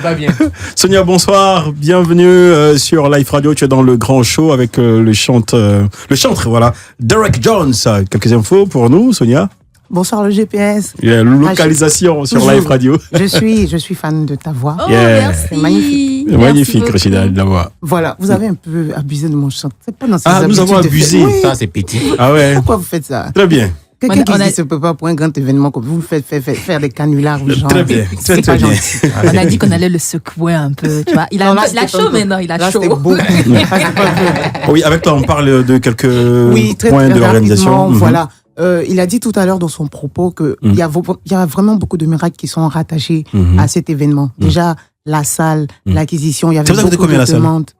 Pas bien. Sonia, bonsoir. Bienvenue sur Life Radio. Tu es dans le grand show avec le chanteur, voilà. Derek Jones. Quelques infos pour nous, Sonia? Bonsoir le GPS. Localisation sur Live Radio. Je suis fan de ta voix. Oh, merci. C'est magnifique. Magnifique, Rachida, de la voix. Voilà, vous avez un peu abusé de mon chant. C'est pas dans ces nous avons abusé. Oui. Ça, c'est petit. Ah ouais. Pourquoi vous faites ça? Très bien. Quelqu'un qui dit ce peut pas pour un grand événement comme vous le faites faire des canulars aux gens. Très bien. C'est pas gentil. On a dit qu'on allait le secouer un peu, tu vois. Il a chaud maintenant, il a chaud. Beau. Oui, avec toi, on parle de quelques points de l'organisation. Voilà. Il a dit tout à l'heure dans son propos qu'il y a vraiment beaucoup de miracles qui sont rattachés à cet événement. Déjà, la salle, l'acquisition, il y avait beaucoup de demandes.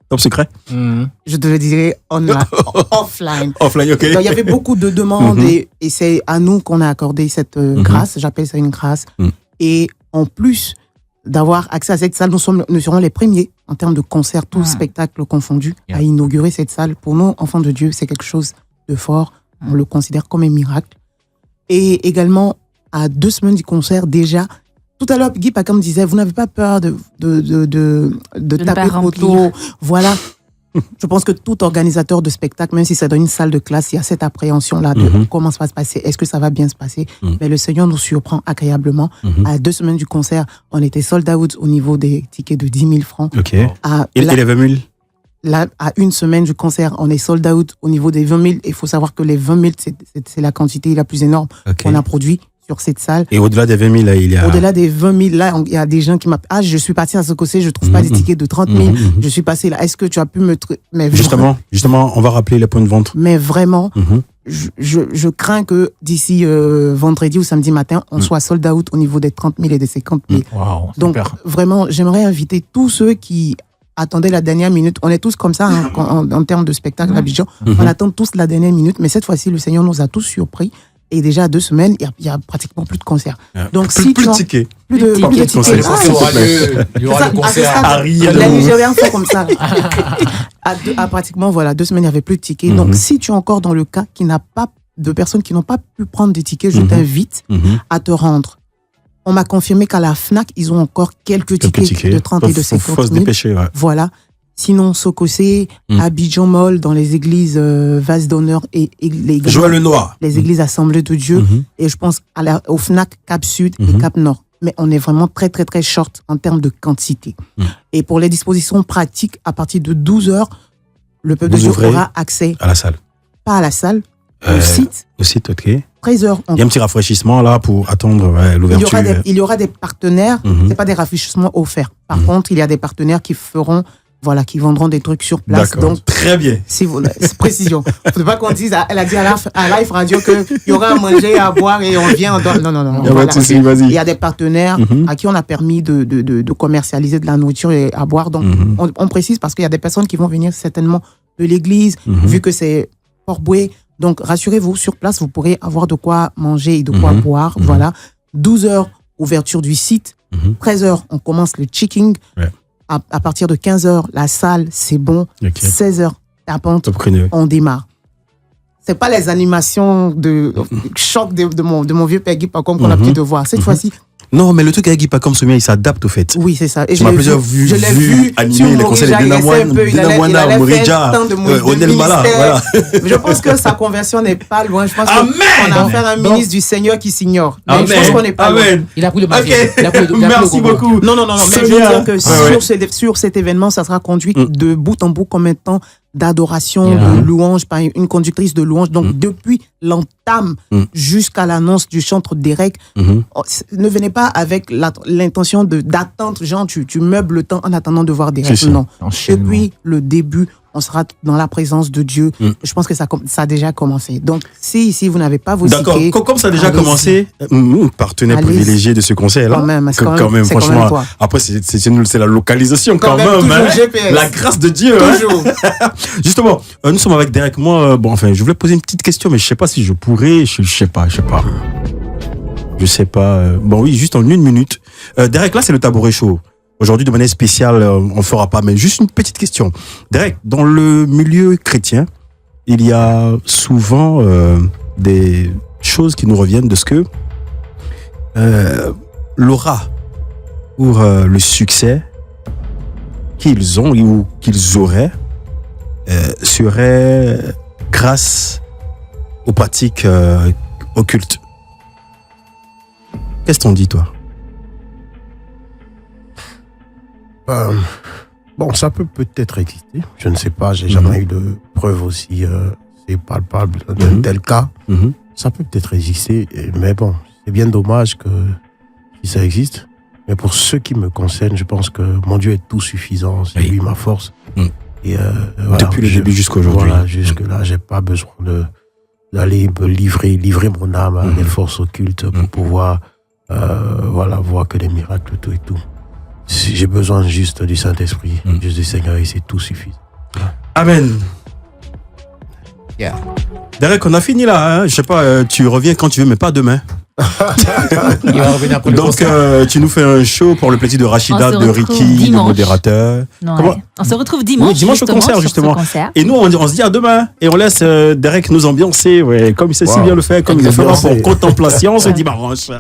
Top secret? Je te le dirai offline. Offline, ok. Donc, il y avait beaucoup de demandes et c'est à nous qu'on a accordé cette grâce. J'appelle ça une grâce. Et en plus d'avoir accès à cette salle, nous serons les premiers en termes de concerts, tous spectacles confondus, à inaugurer cette salle. Pour nous, enfants de Dieu, c'est quelque chose de fort. On le considère comme un miracle. Et également, à 2 semaines du concert, déjà, tout à l'heure, Guy Pacam disait, vous n'avez pas peur de taper autour. Voilà. Je pense que tout organisateur de spectacle, même si c'est dans une salle de classe, il y a cette appréhension-là de comment ça va se passer, est-ce que ça va bien se passer. Mais le Seigneur nous surprend agréablement. À 2 semaines du concert, on était sold out au niveau des tickets de 10 000 francs. Ok. Et les 20 000? Là, à 1 semaine du concert, on est sold out au niveau des 20 000. Il faut savoir que les 20 000, c'est la quantité la plus énorme qu'on a produit sur cette salle. Et au-delà des 20 000, là, il y a... Au-delà des 20 000, là, il y a des gens qui m'appellent. Ah, je suis parti à ce côté, je trouve pas des tickets de 30 000. Je suis passé là. Est-ce que tu as pu me... Mais justement, on va rappeler les points de vente. Mais vraiment, je crains que d'ici vendredi ou samedi matin, on soit sold out au niveau des 30 000 et des 50 000. Wow, donc, vraiment, j'aimerais inviter tous ceux qui attendaient la dernière minute. On est tous comme ça en termes de spectacle à Abidjan. On attend tous la dernière minute, mais cette fois-ci, le Seigneur nous a tous surpris. Et déjà à 2 semaines, il y a pratiquement plus de concerts. Donc plus de tickets. Plus de tickets. Il y aura le concert. Les Nigériens font comme ça. À pratiquement 2 semaines, il n'y avait plus de tickets. Donc si tu es encore dans le cas qui n'a pas de personnes qui n'ont pas pu prendre des tickets, je t'invite à te rendre. On m'a confirmé qu'à la FNAC, ils ont encore quelques tickets de 30 et de 50 000. Faut se dépêcher, ouais. Voilà. Sinon, Sokosé, Abidjan Mall, dans les églises Vase d'Honneur et Joël Lenoir. Les églises Assemblées de Dieu. Et je pense au FNAC Cap Sud et Cap Nord. Mais on est vraiment très, très, très short en termes de quantité. Et pour les dispositions pratiques, à partir de 12h, le peuple de Dieu aura accès à la salle. Pas à la salle, au site. Au site, ok. 13h. Il y a un petit rafraîchissement là pour attendre l'ouverture. Il y aura des partenaires, c'est pas des rafraîchissements offerts. Par contre, il y a des partenaires qui feront, qui vendront des trucs sur place. Donc, très bien. Si vous, précision. Il ne faut pas qu'on dise, elle a dit à Live Radio qu'il y aura à manger, à boire et on vient. Non. Il y a des partenaires à qui on a permis de commercialiser de la nourriture et à boire. Donc, on précise parce qu'il y a des personnes qui vont venir certainement de l'église, vu que c'est Port-Boué. Donc, rassurez-vous, sur place, vous pourrez avoir de quoi manger et de quoi boire. Voilà. 12h, ouverture du site. 13h, on commence le checking. Ouais. À partir de 15h, la salle, c'est bon. 16h, tapante, on démarre. C'est pas les animations de choc de mon vieux Peggy, par contre, qu'on a l'habitude de voir. Cette fois-ci, Non, mais le truc avec Guy Pacom Soumia, il s'adapte au fait. Oui, c'est ça. Et je l'ai vu animer les concerts de Dina Mourija, Onel Mala. Voilà. Je pense que sa conversion n'est pas loin. Je pense qu'on a affaire à un ministre du Seigneur qui s'ignore. Je pense qu'on n'est pas loin. Il a pris le Merci beaucoup. Non, mais je veux dire que sur cet événement, ça sera conduit de bout en bout comme un temps d'adoration, de louange, par une conductrice de louange. Donc, depuis l'entame jusqu'à l'annonce du chantre Derek, ne venez pas avec l'intention d'attendre, genre, tu meubles le temps en attendant de voir Derek. Non. Depuis le début, on sera dans la présence de Dieu. Je pense que ça a déjà commencé. Donc, si ici, vous n'avez pas vos tickets... D'accord, comme ça a déjà commencé, partenaire privilégié de ce concert-là. Quand même, franchement. Après, c'est la localisation quand même. La grâce de Dieu. Toujours. Justement, nous sommes avec Derek. Moi, je voulais poser une petite question, mais je ne sais pas si je pourrais. Je sais pas. Bon, oui, juste en 1 minute. Derek, là, c'est le tabouret chaud. Aujourd'hui, de manière spéciale, on ne fera pas, mais juste une petite question. Derek, dans le milieu chrétien, il y a souvent des choses qui nous reviennent de ce que l'aura pour le succès qu'ils ont ou qu'ils auraient serait grâce aux pratiques occultes. Qu'est-ce qu'on dit, toi? Bon, ça peut peut-être exister. Je ne sais pas, j'ai jamais eu de preuve aussi palpable d'un tel cas. Ça peut peut-être exister, mais bon, c'est bien dommage que si ça existe. Mais pour ce qui me concerne, je pense que mon Dieu est tout suffisant. C'est lui ma force. Et voilà, depuis le début jusqu'à aujourd'hui. Voilà, jusque-là, j'ai pas besoin d'aller me livrer mon âme à des forces occultes pour pouvoir voir que des miracles, tout et tout. J'ai besoin juste du Saint-Esprit, juste du Seigneur, et c'est tout suffisant. Amen. Yeah. Derek, on a fini là. Hein. Je sais pas, tu reviens quand tu veux, mais pas demain. Il va revenir après le Donc, tu nous fais un show pour le plaisir de Rachida, de Ricky, le modérateur. On se retrouve dimanche. Oui, dimanche au concert, justement. Et nous, on se dit à demain. Et on laisse Derek nous ambiancer, comme il sait si bien le faire, comme il le fera pour contemplation ce dimanche.